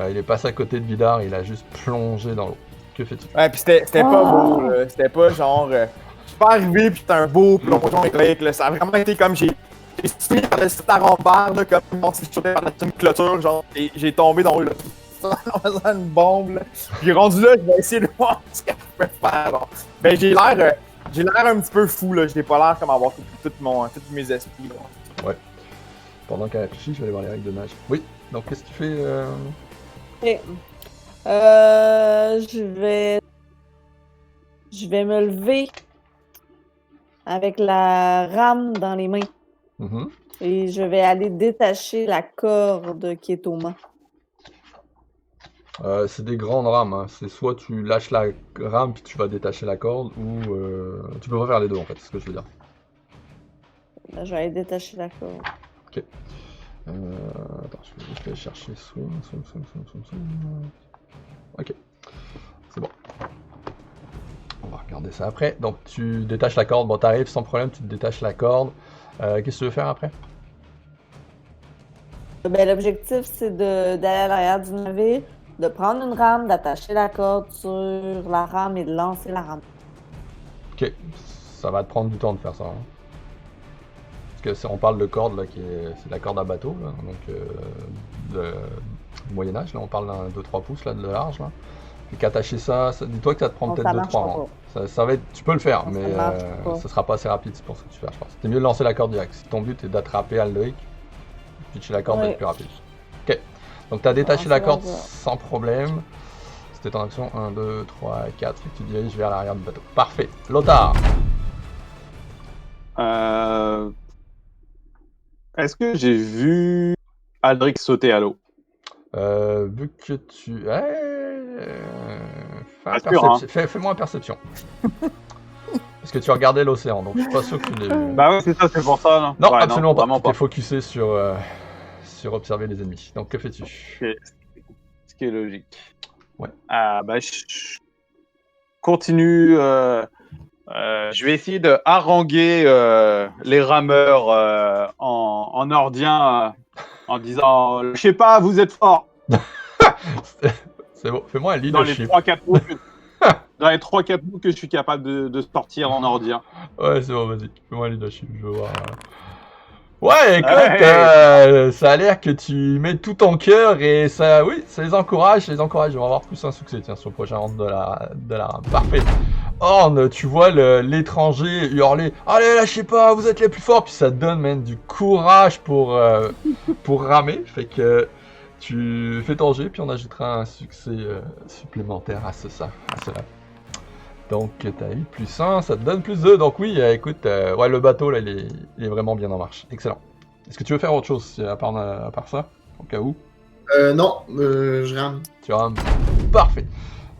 Il est passé à côté de Vidar, il a juste plongé dans l'eau. Que fais-tu? Ouais, pis c'était pas beau, là. C'était pas genre. Je suis pas arrivé pis c'était un beau plongeon éclairé, là. Ça a vraiment été comme j'ai suivi par le site à rempart, là, comme si je sautais par une clôture, genre, et j'ai tombé dans l'eau, là. En faisant une bombe, là. Puis rendu là, je vais essayer de voir ce que je peux faire, genre. Ben, j'ai l'air un petit peu fou, là. J'ai pas l'air comme avoir tous mes esprits, là. Ouais. Pendant qu'elle réfléchit, je vais aller voir les règles de nage. Oui, donc qu'est-ce que tu fais Ok. Je vais me lever avec la rame dans les mains et je vais aller détacher la corde qui est au mât. C'est des grandes rames, hein. C'est soit tu lâches la rame puis tu vas détacher la corde, ou tu peux pas faire les deux en fait, c'est ce que je veux dire. Là, je vais aller détacher la corde. Ok. Attends, je vais juste chercher swing. Ok, c'est bon. On va regarder ça après. Donc tu détaches la corde, bon t'arrives sans problème, tu te détaches la corde. Qu'est-ce que tu veux faire après? Ben, l'objectif, c'est d'aller à l'arrière du navire, de prendre une rame, d'attacher la corde sur la rame et de lancer la rame. Ok, ça va te prendre du temps de faire ça. Hein. Parce que on parle de corde, là, c'est la corde à bateau, là, donc de Moyen-Âge, là, on parle d'un 2-3 pouces là, de large. Là. Et qu'attacher ça, dis-toi que ça te prend peut-être 2-3 ans. Ça va être, tu peux le faire, mais ça sera pas assez rapide, c'est pour ça que tu fais, je pense. C'est mieux de lancer la corde direct. Si ton but est d'attraper Aldric, pitcher la corde va être plus rapide. Ok, donc tu as détaché la corde sans problème. C'était ton action 1, 2, 3, 4, et tu diriges vers l'arrière du bateau. Parfait. Lothar. Est-ce que j'ai vu Aldric sauter à l'eau? Vu que tu... Fais-moi une perception. Parce que tu regardais l'océan, donc je suis pas sûr que tu l'aies vu. Bah ouais, c'est ça, c'est pour ça. Non, non ouais, absolument non, pas. Tu t'es focusé sur observer les ennemis. Donc que fais-tu? Ce qui est logique. Ouais. Bah, je continue... je vais essayer de haranguer les rameurs en nordien en disant je sais pas, vous êtes forts. C'est bon, fais-moi un Dans leadership. Dans les 3-4 mots que je suis capable de sortir en nordien. Ouais, c'est bon, vas-y. Fais-moi un leadership, je veux voir. Ouais, écoute, Ouais. ça a l'air que tu mets tout ton cœur et ça, oui, ça les encourage, Ils vont avoir plus un succès, tiens, sur le prochain round de la rame. Parfait. Orne, tu vois l'étranger hurler « Allez, lâchez pas, vous êtes les plus forts !» Puis ça te donne même du courage pour ramer. Fait que tu fais ton jet, puis on ajoutera un succès supplémentaire à cela. Donc, t'as eu plus 1, ça te donne plus 2. Donc oui, écoute, ouais, le bateau, là, il est vraiment bien en marche. Excellent. Est-ce que tu veux faire autre chose à part ça, au cas où? Non, je rame. Tu rames. Parfait.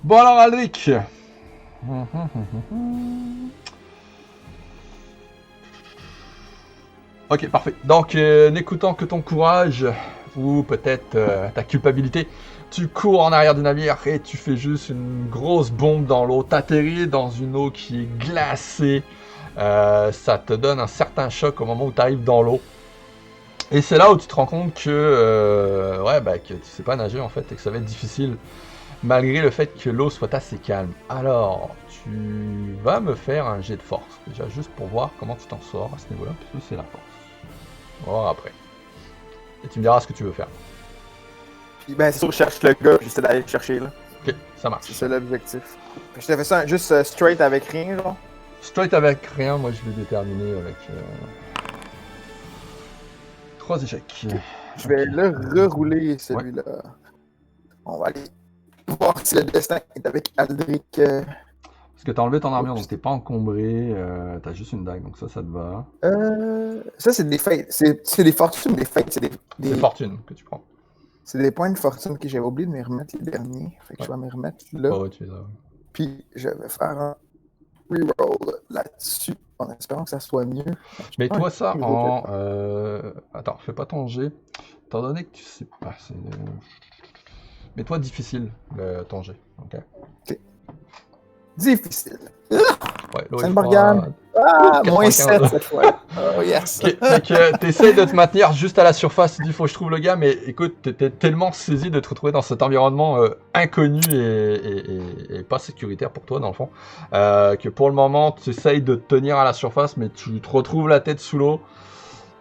Bon alors, Aldric. Ok, parfait. Donc, n'écoutant que ton courage, ou peut-être ta culpabilité, tu cours en arrière du navire et tu fais juste une grosse bombe dans l'eau. T'atterris dans une eau qui est glacée. Ça te donne un certain choc au moment où tu arrives dans l'eau. Et c'est là où tu te rends compte que, que tu sais pas nager en fait et que ça va être difficile. Malgré le fait que l'eau soit assez calme. Alors, tu vas me faire un jet de force. Déjà, juste pour voir comment tu t'en sors à ce niveau-là, puisque c'est la force. On va voir après. Et tu me diras ce que tu veux faire. Puis ben, c'est sûr que je cherche le gars, j'essaie d'aller le chercher là. Ok, ça marche. C'est ça l'objectif. Je t'ai fait ça juste straight avec rien, genre. Straight avec rien, moi je vais déterminer avec 3 échecs. Je vais le rerouler celui-là. On va aller voir si le destin est avec Aldric. Parce que t'as enlevé ton armure, donc t'es pas encombré, t'as juste une dague, donc ça te va. Ça c'est des fates, c'est des fortunes ou des fates? C'est des fortunes que tu prends. C'est des points de fortune que j'avais oublié de me remettre les derniers. Fait que je vais me remettre là. Oh, tu les as. Puis je vais faire un reroll là-dessus en espérant que ça soit mieux. Mais toi ça en... Attends, fais pas ton jet. Étant donné que tu sais pas, c'est... Mets-toi difficile, ton jet, ok? Difficile. Ouais, Saint-Morgane. Ah, moins 7 cette fois. Oh yes. Okay, fait que t'essayes de te maintenir juste à la surface, tu dis faut que je trouve le gars, mais écoute, t'étais tellement saisi de te retrouver dans cet environnement inconnu et pas sécuritaire pour toi dans le fond, que pour le moment tu essayes de te tenir à la surface, mais tu te retrouves la tête sous l'eau,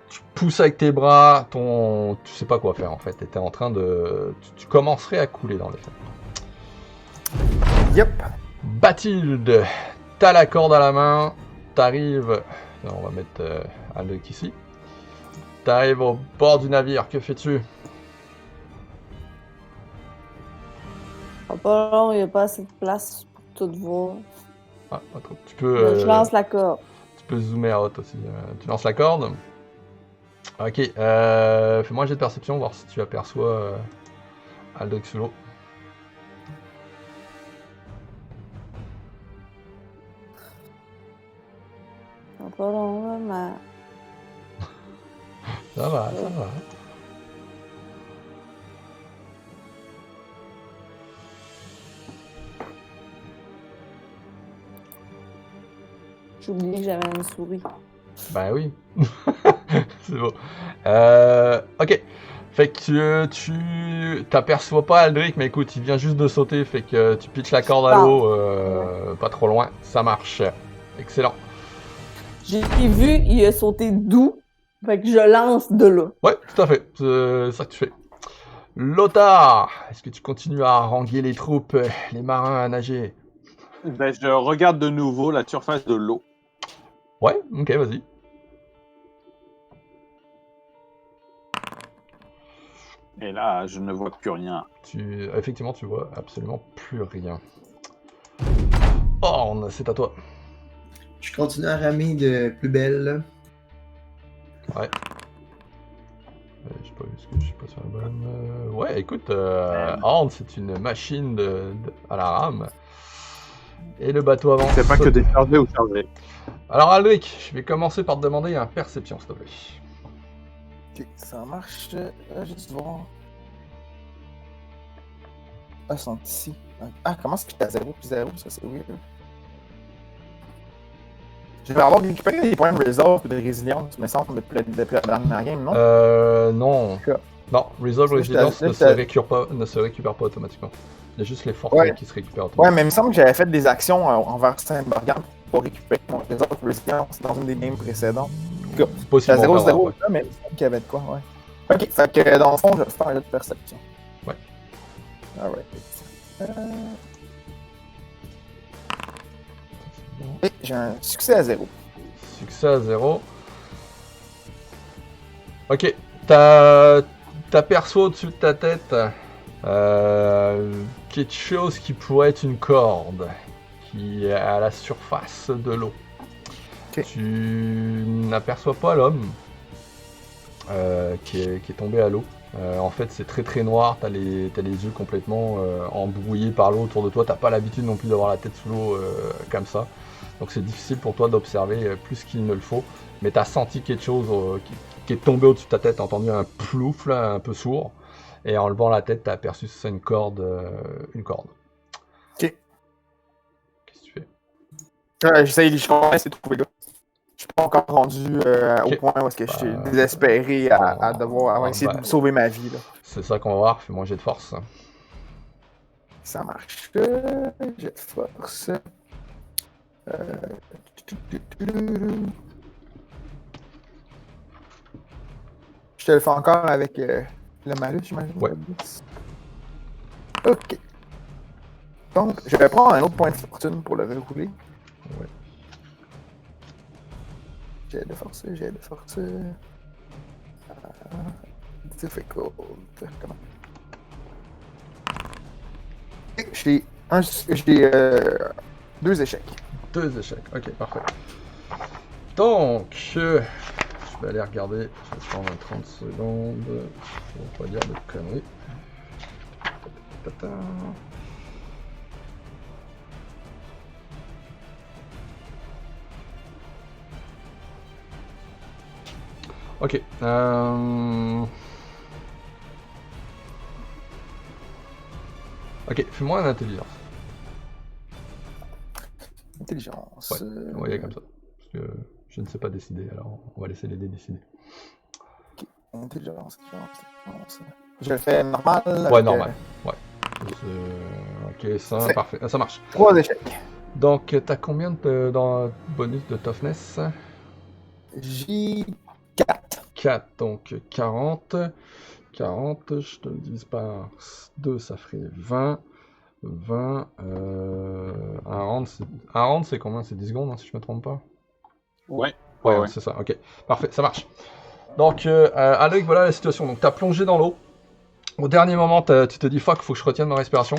tu pousses avec tes bras, tu sais pas quoi faire en fait, t'étais en train de... Tu commencerais à couler dans les faits. Yep. Bathilde, t'as la corde à la main, t'arrives, on va mettre Aldric ici, t'arrives au bord du navire, que fais-tu? Pas long, il n'y a pas assez de place pour tout voir. Ah, pas trop. Tu peux, je lance la corde. Tu peux zoomer out aussi. Tu lances la corde. Ok, fais-moi un jet de perception, voir si tu aperçois Aldric sous l'eau. Pas long, mais... Ça va, ça va. J'ai oublié que j'avais une souris. Ben oui. C'est beau. Ok. Fait que tu t'aperçois pas Aldric, mais écoute, il vient juste de sauter, fait que tu pitches la corde à l'eau, pas trop loin, ça marche. Excellent. J'ai vu, il a sauté d'où, fait que je lance de là. Ouais, tout à fait, c'est ça que tu fais. Lothar, est-ce que tu continues à haranguer les troupes, les marins à nager? Ben, je regarde de nouveau la surface de l'eau. Ouais, ok, vas-y. Et là, je ne vois plus rien. Effectivement, tu vois absolument plus rien. Oh, c'est à toi. Je continue à ramer de plus belle. Ouais. J'ai pas vu ce que je suis pas sur la bonne. Ouais, écoute, Horn, c'est une machine à la rame. Et le bateau avance. C'est pas que décharger ou charger. Alors, Aldric, je vais commencer par te demander un perception, s'il te plaît. Ok, ça marche. Juste voir. Ah, ils sont ici. Ah, comment est-ce que j'étais à 0 plus 0? Ça, c'est weird. Je vais avoir récupéré des points de resolve et de résilience, mais sans depuis la dernière game, non? Non. Okay. Non, resolve et résilience ne se récupère pas automatiquement. Il y a juste les forfaits qui se récupèrent automatiquement. Ouais, mais il me semble que j'avais fait des actions envers Saint-Morgane pour récupérer mon resolve et résilience dans une des games précédentes. cas, Possible. à 0-0, mais il me semble qu'il y avait de quoi, ouais. Ok, fait que dans le fond, je vais faire un jeu de perception. Ouais. Alright. Et j'ai un succès à 0. Succès à 0. Ok, t'aperçois au-dessus de ta tête quelque chose qui pourrait être une corde qui est à la surface de l'eau. Okay. Tu n'aperçois pas l'homme qui est tombé à l'eau. En fait, c'est très très noir, t'as les yeux complètement embrouillés par l'eau autour de toi, t'as pas l'habitude non plus d'avoir la tête sous l'eau comme ça. Donc c'est difficile pour toi d'observer plus qu'il ne le faut, mais t'as senti quelque chose qui est tombé au-dessus de ta tête, t'as entendu un plouf là, un peu sourd, et en levant la tête, t'as aperçu c'est une corde. Ok. Qu'est-ce que tu fais? J'essaye de essayer de trouver là. Je suis pas encore rendu au point où est-ce que je suis désespéré à devoir essayer de sauver ma vie. C'est ça qu'on va voir, fais-moi un jet de force. Ça marche. Jet de force. Je te le fais encore avec le malus, j'imagine. Ouais. Ok. Donc, je vais prendre un autre point de fortune pour le rerouler. Ouais. J'ai de force. Difficult. Comment? J'ai 2 échecs. 2 échecs, ok, parfait. Donc, je vais aller regarder, je vais prendre 30 secondes, je ne vais pas dire de conneries. Ta-ta-ta-ta. Ok, ok, fais-moi un intelligence. Intelligence. Ouais, on va y aller comme ça. Parce que je ne sais pas décider, alors on va laisser les dés décider. Ok, intelligence. Je le fais normal. Ouais, normal. Ouais. Ok, ça, parfait. Ça marche. 3 échecs. Donc, t'as combien dans bonus de toughness? J'ai 4. 4, donc 40. 40, je te le divise par 2, ça ferait 20. 20. Un round, c'est combien? C'est 10 secondes, hein, si je me trompe pas? Ouais. C'est ça, ok. Parfait, ça marche. Donc, Alec, voilà la situation. Donc, t'as plongé dans l'eau. Au dernier moment, tu te dis fuck, faut que je retienne ma respiration.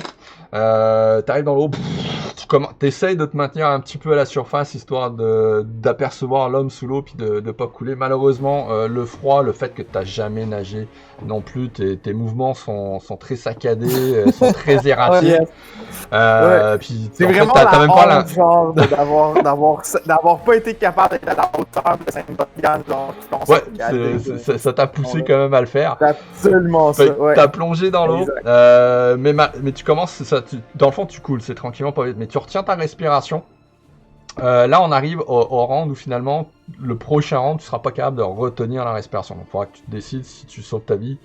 T'arrives dans l'eau, t'essayes de te maintenir un petit peu à la surface histoire d'apercevoir l'homme sous l'eau puis de pas couler. Malheureusement, le froid, le fait que t'as jamais nagé non plus, tes mouvements sont très saccadés, sont très erratiques. Puis c'est vraiment t'as même pas genre d'avoir pas été capable d'être à la hauteur de Saint-Botgan. Ouais, ça t'a poussé quand même à le faire. C'est absolument ça. Ouais. T'as plongé dans l'eau, mais tu commences, dans le fond tu coules, c'est tranquillement pas vite, mais tu retiens ta respiration. Là on arrive au round où finalement le prochain round tu seras pas capable de retenir la respiration. Donc il faudra que tu décides si tu sauves ta vie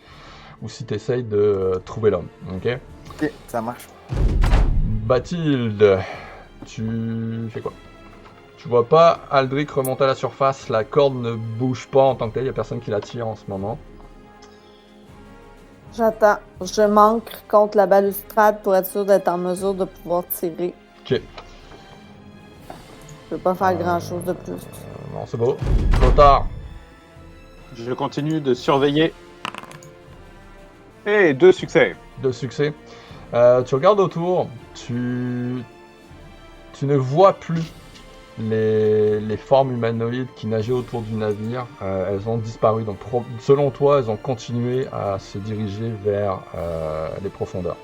ou si tu essayes de trouver l'homme. Ok, ça marche. Bathilde, tu fais quoi? Tu vois pas Aldric remonter à la surface, la corde ne bouge pas en tant que telle, il n'y a personne qui la tire en ce moment. J'attends. Je manque contre la balustrade pour être sûr d'être en mesure de pouvoir tirer. Ok. Je peux pas faire grand chose de plus. Non, c'est beau. Trop tard. Je continue de surveiller. Et 2 succès. 2 succès. Tu regardes autour, tu ne vois plus les formes humanoïdes qui nageaient autour du navire. Elles ont disparu. Donc, selon toi, elles ont continué à se diriger vers les profondeurs.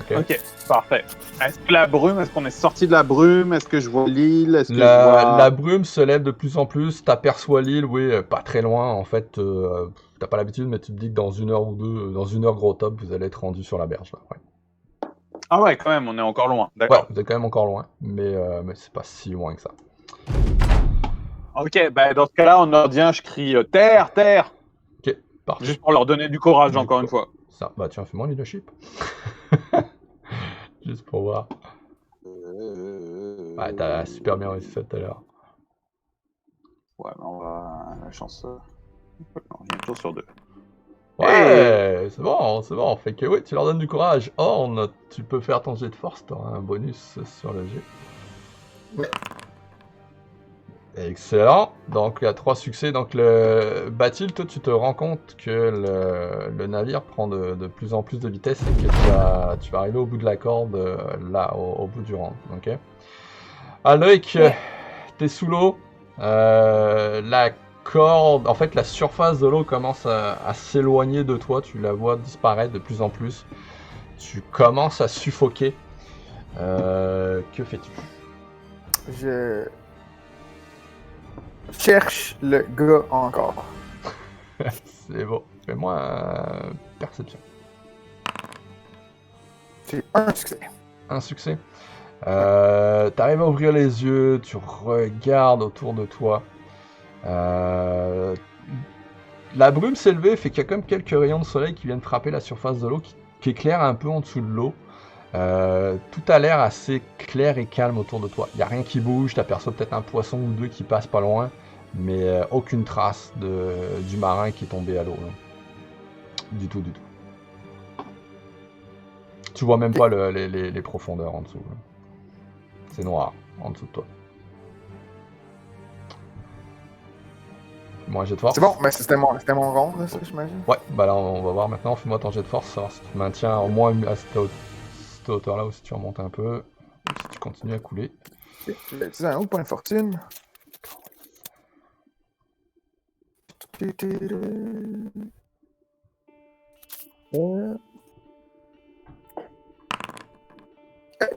Ok, parfait. Est-ce que la brume, est-ce qu'on est sorti de la brume? Est-ce que je vois l'île? Est-ce que la brume se lève de plus en plus. T'aperçois l'île, oui, pas très loin. En fait, t'as pas l'habitude, mais tu te dis que dans 1 heure ou 2, dans 1 heure gros top, vous allez être rendu sur la berge. Là. Ouais. Ah ouais, quand même, on est encore loin. D'accord. Ouais, vous êtes quand même encore loin, mais c'est pas si loin que ça. Ok, bah dans ce cas-là, en nordien, je crie terre, terre. Ok, parfait. Juste pour leur donner du courage, encore une fois. Ça, bah tiens, fais-moi leadership. Juste pour voir. Ouais, t'as super bien réussi ça tout à l'heure. Ouais, mais on va... La chance... Non, j'ai une chance sur 2. Ouais, c'est bon. Fait que oui, tu leur donnes du courage. Orne, tu peux faire ton jet de force, t'auras un bonus sur le jet. Ouais. Excellent. Donc, il y a 3 succès. Donc, Bathilde, toi, tu te rends compte que le navire prend de plus en plus de vitesse et que tu vas arriver au bout de la corde, là, au bout du rang. Ok. Alric, t'es sous l'eau. La corde, en fait, la surface de l'eau commence à s'éloigner de toi. Tu la vois disparaître de plus en plus. Tu commences à suffoquer. Que fais-tu? Je cherche le gars encore. C'est bon. Fais-moi perception. J'ai un succès. Un succès. T'arrives à ouvrir les yeux, tu regardes autour de toi. La brume s'est levée, fait qu'il y a comme quelques rayons de soleil qui viennent frapper la surface de l'eau, qui éclaire un peu en dessous de l'eau. Tout a l'air assez clair et calme autour de toi. Il n'y a rien qui bouge, t'aperçois peut-être un poisson ou deux qui passe pas loin, mais aucune trace du marin qui est tombé à l'eau. Du tout. Tu vois même pas les profondeurs en dessous. Là. C'est noir en dessous de toi. Moi, jet de force. C'est bon, mais c'était mon rond, là, ça, j'imagine. Ouais, bah là, on va voir maintenant. Fais-moi ton jet de force, savoir si tu te maintiens au moins à cette hauteur-là ou si tu remontes un peu. Ou si tu continues à couler. Ok, je vais utiliser un autre point de fortune.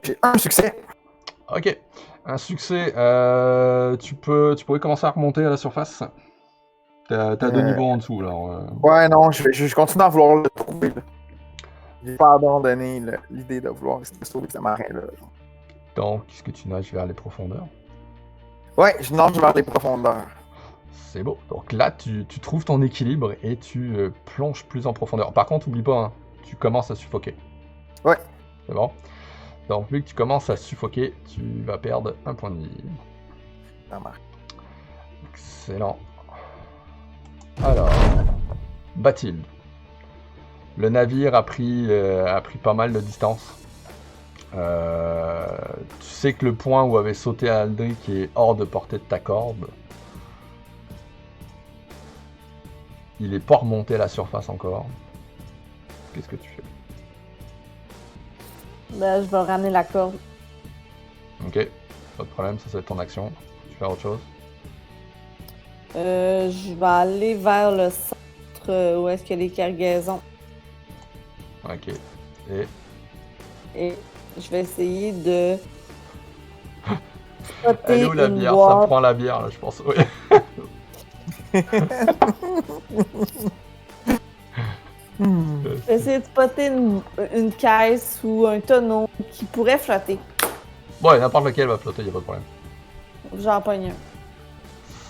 J'ai un succès. Ok, un succès. Tu pourrais commencer à remonter à la surface. T'as 2 niveaux en dessous, là. Ouais, non, je continue à vouloir le trouver. Là. J'ai pas abandonné l'idée de vouloir sauver ce marin-là. Donc, est-ce que tu nages vers les profondeurs? Ouais, je nage vers les profondeurs. C'est beau. Donc là, tu trouves ton équilibre et tu plonges plus en profondeur. Par contre, oublie pas, hein, tu commences à suffoquer. Ouais. C'est bon? Donc, vu que tu commences à suffoquer, tu vas perdre un point de vie. Ça marche. Excellent. Alors, Bathilde. Le navire a pris pas mal de distance. Tu sais que le point où avait sauté Aldric est hors de portée de ta corde. Il est pas remonté à la surface encore. Qu'est-ce que tu fais? Ben, je vais ramener la corde. Ok, pas de problème, ça va être ton action. Tu fais autre chose? Je vais aller vers le centre où est-ce qu'il y a les cargaisons. Ok. Et je vais essayer de Elle est où la une bière? boîte. Ça prend la bière là, je pense. Oui. Je vais essayer de spotter une caisse ou un tonneau qui pourrait flotter. Ouais, n'importe lequel va flotter, y a pas de problème. J'en pogne un.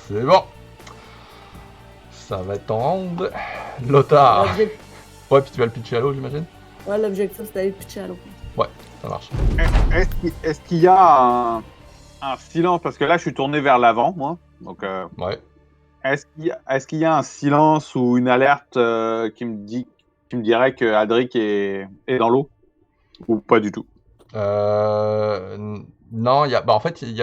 C'est bon. Ça va être ton round. Lothar. Ouais, puis tu vas le pitcher à l'eau, j'imagine? Ouais, l'objectif c'est d'aller pitcher à l'eau. Ouais, ça marche. Est-ce qu'il y a un silence? Parce que là, je suis tourné vers l'avant, moi. Donc, Ouais. est-ce qu'il y a un silence ou une alerte qui me dirait que Aldric est dans l'eau? Ou pas du tout? Non, en fait, il y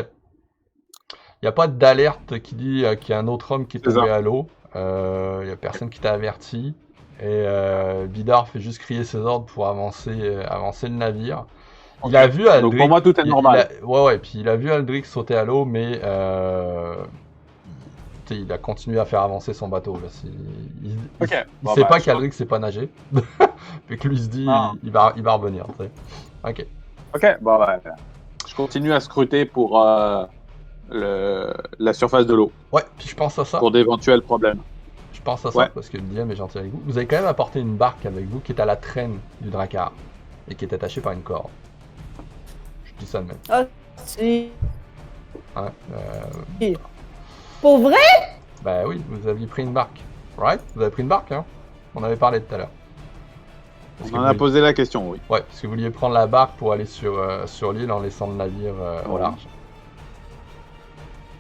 a pas d'alerte qui dit qu'il y a un autre homme qui est tombé à l'eau. Il y a personne qui t'a averti. Et Vidar fait juste crier ses ordres pour avancer le navire. Il a vu Aldric. Donc pour moi, tout est normal. Ouais, puis il a vu Aldric sauter à l'eau, mais il a continué à faire avancer son bateau. Là. Il sait pas qu'Aldric sait pas nager. Fait que lui il se dit, il va revenir. Tu sais. Ok. Ok, bon, ouais. Je continue à scruter pour la surface de l'eau. Ouais, puis je pense à ça. Pour d'éventuels problèmes. Je pense à ça parce que le DM est gentil avec vous. Vous avez quand même apporté une barque avec vous qui est à la traîne du Drakkar et qui est attachée par une corde. Je dis ça de même. Ah, si. Hein, Pour vrai? Ben oui, vous aviez pris une barque. Right? Vous avez pris une barque, hein? On avait parlé tout à l'heure. On en a posé la question, oui. Ouais, parce que vous vouliez prendre la barque pour aller sur l'île en laissant le navire au large.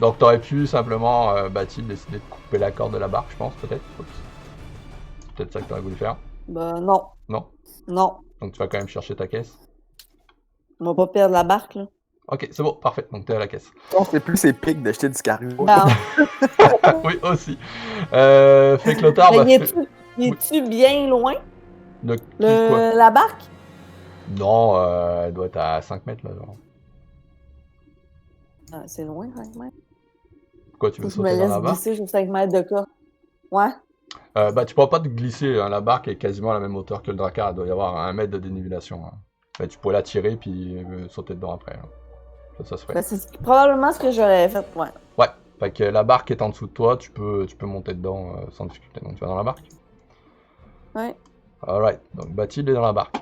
Donc t'aurais pu simplement, Bathilde, décider de couper la corde de la barque, je pense, peut-être. Peut-être ça que t'aurais voulu faire. Ben non. Non. Non. Donc tu vas quand même chercher ta caisse. On va pas perdre la barque, là. Ok, c'est bon, parfait. Donc t'es à la caisse. Je pense que c'est plus épique d'acheter du cargo. Ben, Oui, aussi. Fait que Lothar va... il est-tu bien loin, De quoi? la barque? Non, elle doit être à 5 mètres, là. Genre. Ah, c'est loin, 5 mètres. Pourquoi tu veux Je me sauter dans la laisse barque? glisser sur 5 mètres de corps. Ouais. Bah, tu pourras pas te glisser, hein. La barque est quasiment à la même hauteur que le Drakkar. Il doit y avoir 1 mètre de dénivellation. Hein. Bah, tu pourrais la tirer puis sauter dedans après. Hein. Ça se ferait. Ben, c'est probablement ce que j'aurais fait, ouais. Ouais, fait que la barque est en dessous de toi, tu peux monter dedans sans difficulté. Donc tu vas dans la barque? Ouais. Alright, donc Bathilde est dans la barque.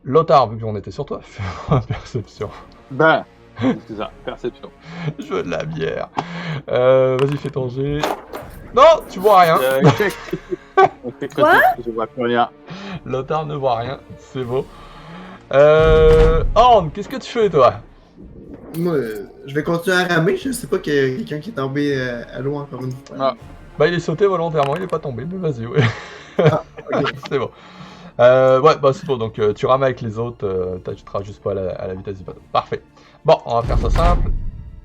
Lothar, vu qu'on était sur toi, fais-moi perception. Ben, c'est ça, perception. Je veux de la bière. Vas-y, fais ton jet. Non, tu vois rien. Check. Quoi? Je vois plus rien. Lothar ne voit rien, c'est beau. Horn, qu'est-ce que tu fais, toi? Moi, je vais continuer à ramer. Je sais pas qu'il y a quelqu'un qui est tombé à l'eau encore une fois. Ah. Bah, il est sauté volontairement, il est pas tombé, mais vas-y, ouais. Ah, ok. C'est bon. Ouais, bah c'est bon, donc tu rames avec les autres, t'ajouteras juste pas à la vitesse du bateau. Parfait. Bon, on va faire ça simple.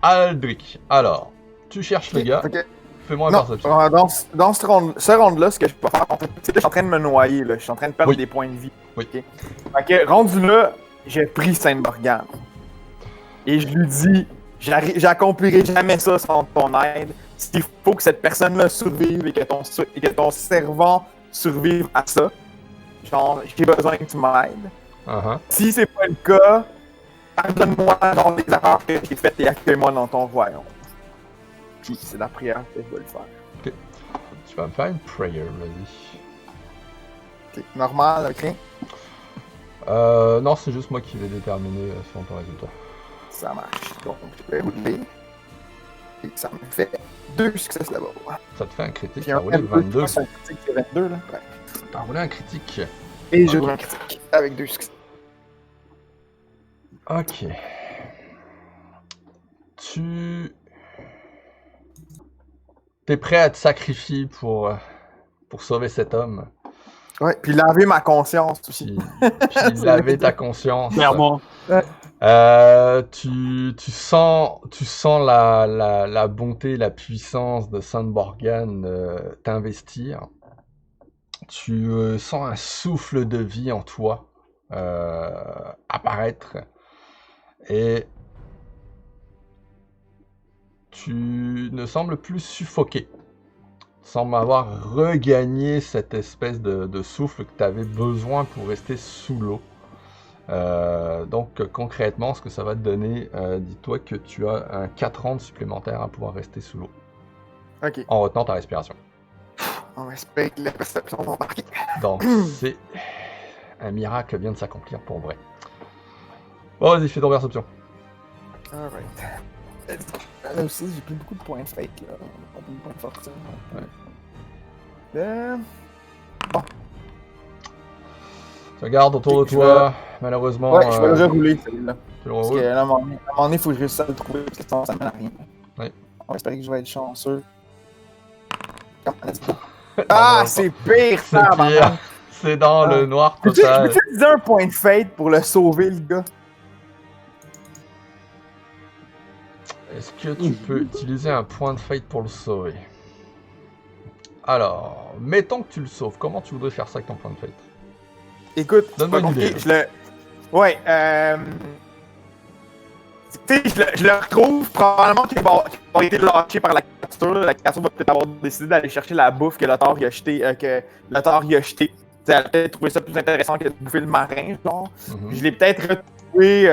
Aldric, alors, tu cherches le gars, Ok. fais-moi un Non, perception. dans ce round-là, ce que je peux faire, en fait, c'est que je suis en train de me noyer, là. Je suis en train de perdre Oui. des points de vie. Oui. Ok. Fait que, rendu là, j'ai pris Saint-Morgan. Et je lui dis, j'accomplirai jamais ça sans ton aide. S'il faut que cette personne-là survive et que ton servant survive à ça, genre, j'ai besoin que tu m'aides. Uh-huh. Si c'est pas le cas, pardonne-moi dans les erreurs que j'ai faites et accueille-moi dans ton royaume. Puis c'est la prière que je vais le faire. Tu vas me faire une prayer, vas-y. Ok, normal, ok? Non, c'est juste moi qui vais déterminer selon ton résultat. Ça marche. Donc, je vais rouler. Et ça me fait 2 succès là-bas. Ça te fait un critique, Puis t'as un roulé 22. son critique, c'est 22, là. Ouais. T'as roulé un critique. Et je roule un critique avec 2 succès. Ok. T'es prêt à te sacrifier pour sauver cet homme. Ouais, puis laver ma conscience aussi. Puis laver ta conscience. Clairement. Tu sens la bonté, la puissance de Saint Morgan t'investir. Tu sens un souffle de vie en toi apparaître. Et tu ne sembles plus suffoqué. Tu sembles avoir regagné cette espèce de souffle que tu avais besoin pour rester sous l'eau. Donc concrètement, ce que ça va te donner, dis-toi que tu as un 4 rounds supplémentaires à pouvoir rester sous l'eau. Ok. En retenant ta respiration. On va espérer que la perception va marquer. Donc c'est un miracle vient de s'accomplir pour vrai. Bon, vas-y, fais ton perception. Alright. Là aussi, j'ai pris beaucoup de points de fake, là. Pas de points de fortune. Ouais. Tu regardes autour de toi, malheureusement. Ouais, je vais le rerouler, celui-là. Tu le Parce reroules. qu'à un moment donné, il faut que je réussisse à le trouver, parce que sinon, ça mène à rien. Ouais. On va espérer que je vais être chanceux. Ah, c'est pire, C'est ça, pire. C'est dans le noir Peux-tu total. utiliser un point de fate pour le sauver, le gars? Est-ce que tu peux utiliser un point de fate pour le sauver? Alors, mettons que tu le sauves. Comment tu voudrais faire ça avec ton point de fate? Écoute, Donne-moi une idée, je le... Ouais, tu sais, je le retrouve, probablement qu'il va avoir été lâché par la capture. La capture va peut-être avoir décidé d'aller chercher la bouffe que Lothar y a jeté. Elle a peut-être trouvé ça plus intéressant que de bouffer le marin, genre. Je l'ai peut-être retrouvé...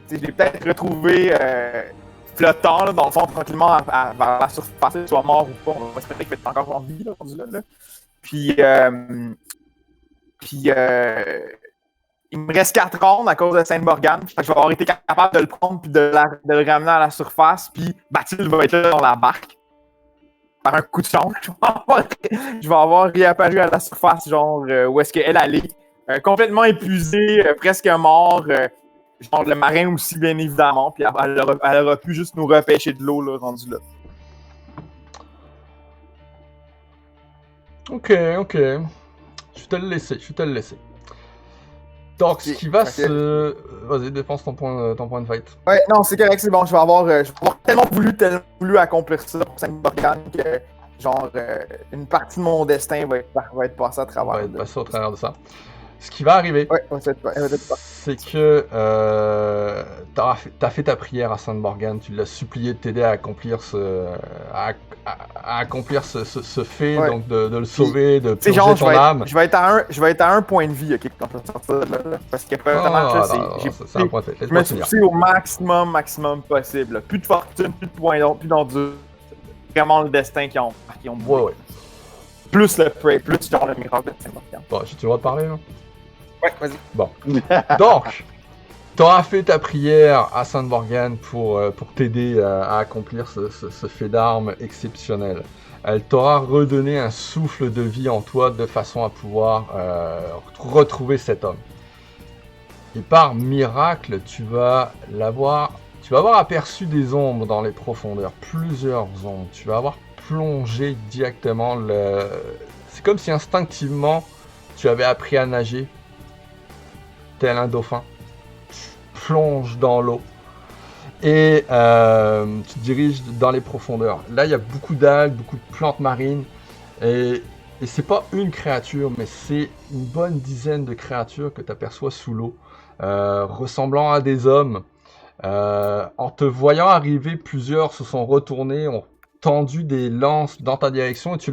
je l'ai peut-être retrouvé flottant, là, dans le fond, tranquillement vers la surface, qu'il soit mort ou pas. On va espérer qu'il va être encore en vie, là, là. Puis il me reste 4 rondes à cause de Saint-Morgan. Je vais avoir été capable de le prendre puis de le ramener à la surface. Puis Bathilde va être là dans la barque. Par un coup de chance. Je vais avoir réapparu à la surface, genre où est-ce qu'elle allait. Complètement épuisée, presque mort. genre le marin aussi, bien évidemment, puis elle aurait pu juste nous repêcher de l'eau, là, rendu là. Ok. Je vais te le laisser. Donc, ce qui va se... Vas-y, dépense ton point de fight. Ouais, non, c'est correct, c'est bon. Je vais avoir tellement voulu accomplir ça pour Saint-Morgan que, genre, une partie de mon destin va être passée à travers. Va être passé au travers de ça. Ce qui va arriver, c'est que t'as fait ta prière à Saint-Morgan, tu l'as supplié de t'aider à accomplir ce fait, donc de le sauver, de purger ton âme. Je vais être à un point de vie, ok, quand je vais sortir de là, parce que c'est un point de je me suis poussé au maximum possible. Là. Plus de fortune, plus de points, plus d'endurance. Vraiment le destin qui ont Ouais. Plus le prey, plus genre le miracle de Saint-Morgan. Bon, j'ai-tu le droit de parler, là? Ouais, vas-y. Bon. Donc, t'auras fait ta prière à Saint-Morgan pour t'aider à accomplir ce fait d'armes exceptionnel. Elle t'aura redonné un souffle de vie en toi de façon à pouvoir retrouver cet homme. Et par miracle, tu vas avoir aperçu des ombres dans les profondeurs, plusieurs ombres. Tu vas avoir plongé directement C'est comme si instinctivement, tu avais appris à nager. Tel un dauphin, tu plonges dans l'eau et tu te diriges dans les profondeurs. Là, il y a beaucoup d'algues, beaucoup de plantes marines et c'est pas une créature, mais c'est une bonne dizaine de créatures que tu aperçois sous l'eau, ressemblant à des hommes. En te voyant arriver, plusieurs se sont retournés, ont tendu des lances dans ta direction et tu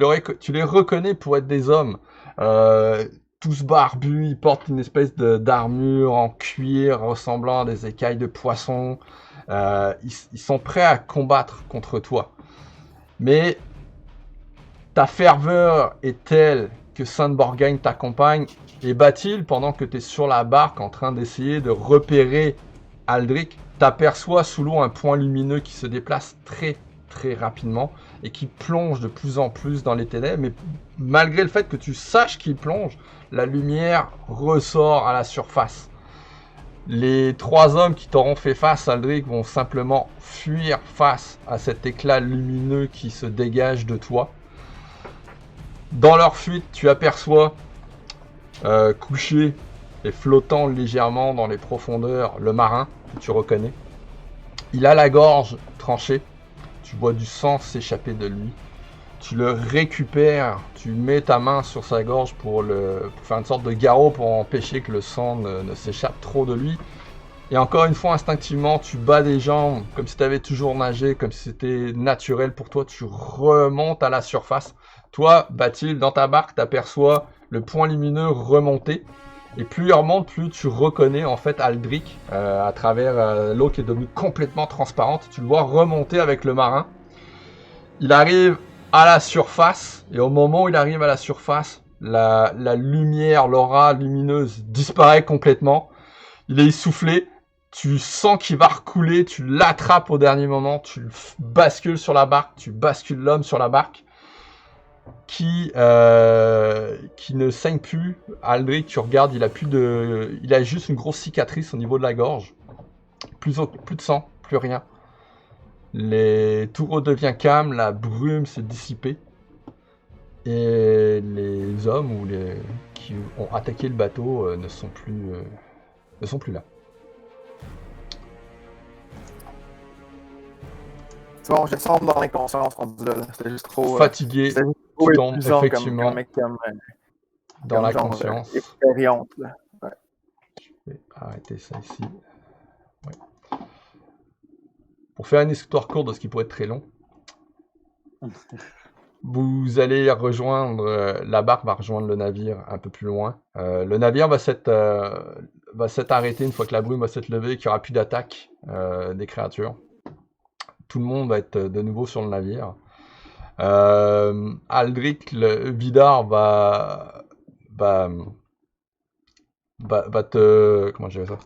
les reconnais pour être des hommes. Tous barbus, ils portent une espèce d'armure en cuir ressemblant à des écailles de poisson. Ils sont prêts à combattre contre toi. Mais ta ferveur est telle que Saint-Morgan t'accompagne. Et Bathilde, pendant que tu es sur la barque en train d'essayer de repérer Aldric, t'aperçois sous l'eau un point lumineux qui se déplace très rapidement et qui plonge de plus en plus dans les ténèbres. Mais malgré le fait que tu saches qu'il plonge, la lumière ressort à la surface. Les 3 hommes qui t'auront fait face, Aldric, vont simplement fuir face à cet éclat lumineux qui se dégage de toi. Dans leur fuite, tu aperçois couché et flottant légèrement dans les profondeurs le marin que tu reconnais. Il a la gorge tranchée. Tu vois du sang s'échapper de lui. Tu le récupères, tu mets ta main sur sa gorge pour faire une sorte de garrot pour empêcher que le sang ne s'échappe trop de lui. Et encore une fois, instinctivement, tu bats des jambes comme si tu avais toujours nagé, comme si c'était naturel pour toi. Tu remontes à la surface. Toi, Bathilde, dans ta barque, tu aperçois le point lumineux remonter. Et plus il remonte, plus tu reconnais en fait Aldric à travers l'eau qui est devenue complètement transparente. Tu le vois remonter avec le marin. Il arrive à la surface, et au moment où il arrive à la surface, la lumière, l'aura lumineuse disparaît complètement. Il est essoufflé, tu sens qu'il va recouler, tu l'attrapes au dernier moment, tu le bascules sur la barque, tu bascules l'homme sur la barque, qui ne saigne plus. Aldric, tu regardes, il a juste une grosse cicatrice au niveau de la gorge. Plus de sang, plus rien. Tout redevient calme, la brume s'est dissipée. Et les hommes qui ont attaqué le bateau ne sont plus là. C'est bon, je sens dans l'inconscience rendu là. C'était juste trop... Fatigué, tu tombes effectivement dans la conscience. Expérience, là. Ouais. Je vais arrêter ça ici. Ouais. Pour faire une histoire courte de ce qui pourrait être très long, vous allez rejoindre, la barque va rejoindre le navire un peu plus loin. Le navire va s'être arrêté une fois que la brume va s'être levée et qu'il n'y aura plus d'attaque des créatures. Tout le monde va être de nouveau sur le navire. Aldric, le Vidar, va te... Comment je dirais ça ?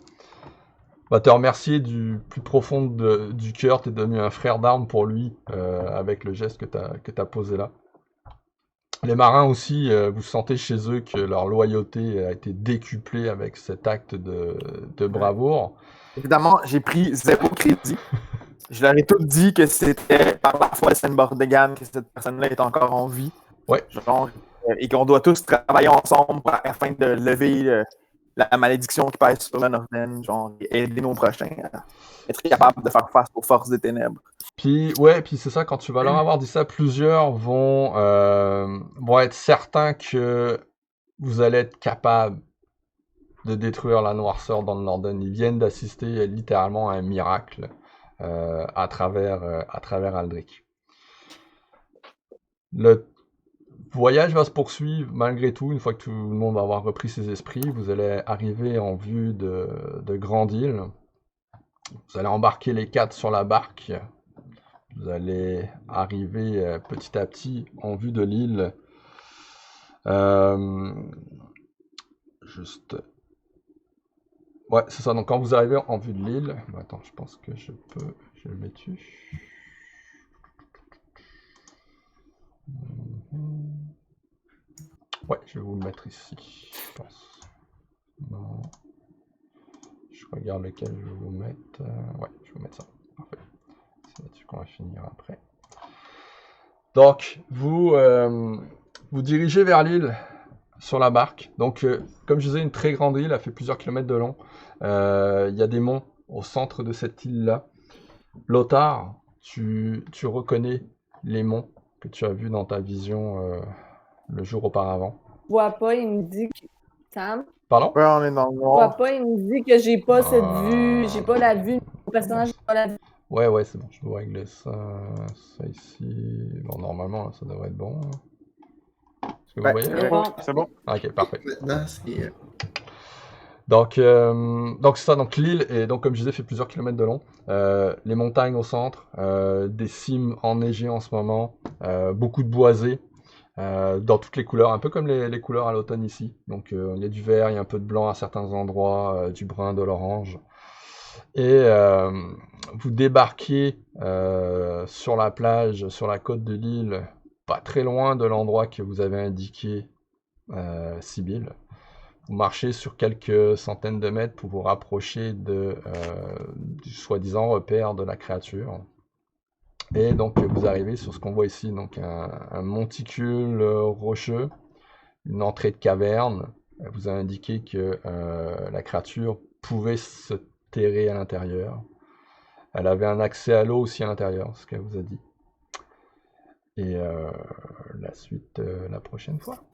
Va te remercier du plus profond du cœur. Tu es devenu un frère d'armes pour lui avec le geste que tu as posé là. Les marins aussi, vous sentez chez eux que leur loyauté a été décuplée avec cet acte de bravoure. Évidemment, j'ai pris 0 crédit. Je leur ai tout dit que c'était par la foi de Saint-Bordegan que cette personne-là est encore en vie. Ouais. Genre, et qu'on doit tous travailler ensemble afin de lever la malédiction qui pèse sur le Norden, genre, et aider nos prochains à être capables de faire face aux forces des ténèbres. Puis c'est ça, quand tu vas leur avoir dit ça, plusieurs vont être certains que vous allez être capable de détruire la noirceur dans le Norden. Ils viennent d'assister littéralement à un miracle à travers Aldric. Le voyage va se poursuivre malgré tout. Une fois que tout le monde va avoir repris ses esprits, vous allez arriver en vue de Grande-Île. Vous allez embarquer les 4 sur la barque. Vous allez arriver petit à petit en vue de l'île. Ouais, c'est ça. Donc quand vous arrivez en vue de l'île... Attends, je pense que je le mets dessus. Ouais, je vais vous le mettre ici, je pense. Non. Je regarde lequel je vais vous mettre. Ouais, je vais vous mettre ça. Parfait. C'est là-dessus qu'on va finir après. Donc, vous dirigez vers l'île sur la barque. Donc, comme je disais, une très grande île, elle fait plusieurs kilomètres de long. Il y a des monts au centre de cette île-là. Lothar, tu reconnais les monts que tu as vus dans ta vision le jour auparavant. Je vois pas, il me dit que... Sam? Pardon? Ouais, on est dans le Je noir. vois pas, il me dit que j'ai pas cette vue, j'ai pas la vue. Mon personnage n'a pas la vue. Ouais, c'est bon. Je dois régler ça ici. Bon, normalement, là, ça devrait être bon. Est-ce que vous voyez? C'est bon. C'est bon. Ok, parfait. Maintenant, c'est. Donc c'est ça. Donc l'île, et donc comme je disais, fait plusieurs kilomètres de long. Les montagnes au centre, des cimes enneigées en ce moment, beaucoup de boisés. Dans toutes les couleurs, un peu comme les couleurs à l'automne ici. Donc il y a du vert, il y a un peu de blanc à certains endroits, du brun, de l'orange. Et vous débarquez sur la plage, sur la côte de l'île, pas très loin de l'endroit que vous avez indiqué, Sibylle. Vous marchez sur quelques centaines de mètres pour vous rapprocher du soi-disant repère de la créature. Et donc vous arrivez sur ce qu'on voit ici, donc un monticule rocheux, une entrée de caverne. Elle vous a indiqué que la créature pouvait se terrer à l'intérieur. Elle avait un accès à l'eau aussi à l'intérieur, ce qu'elle vous a dit. Et la suite la prochaine fois.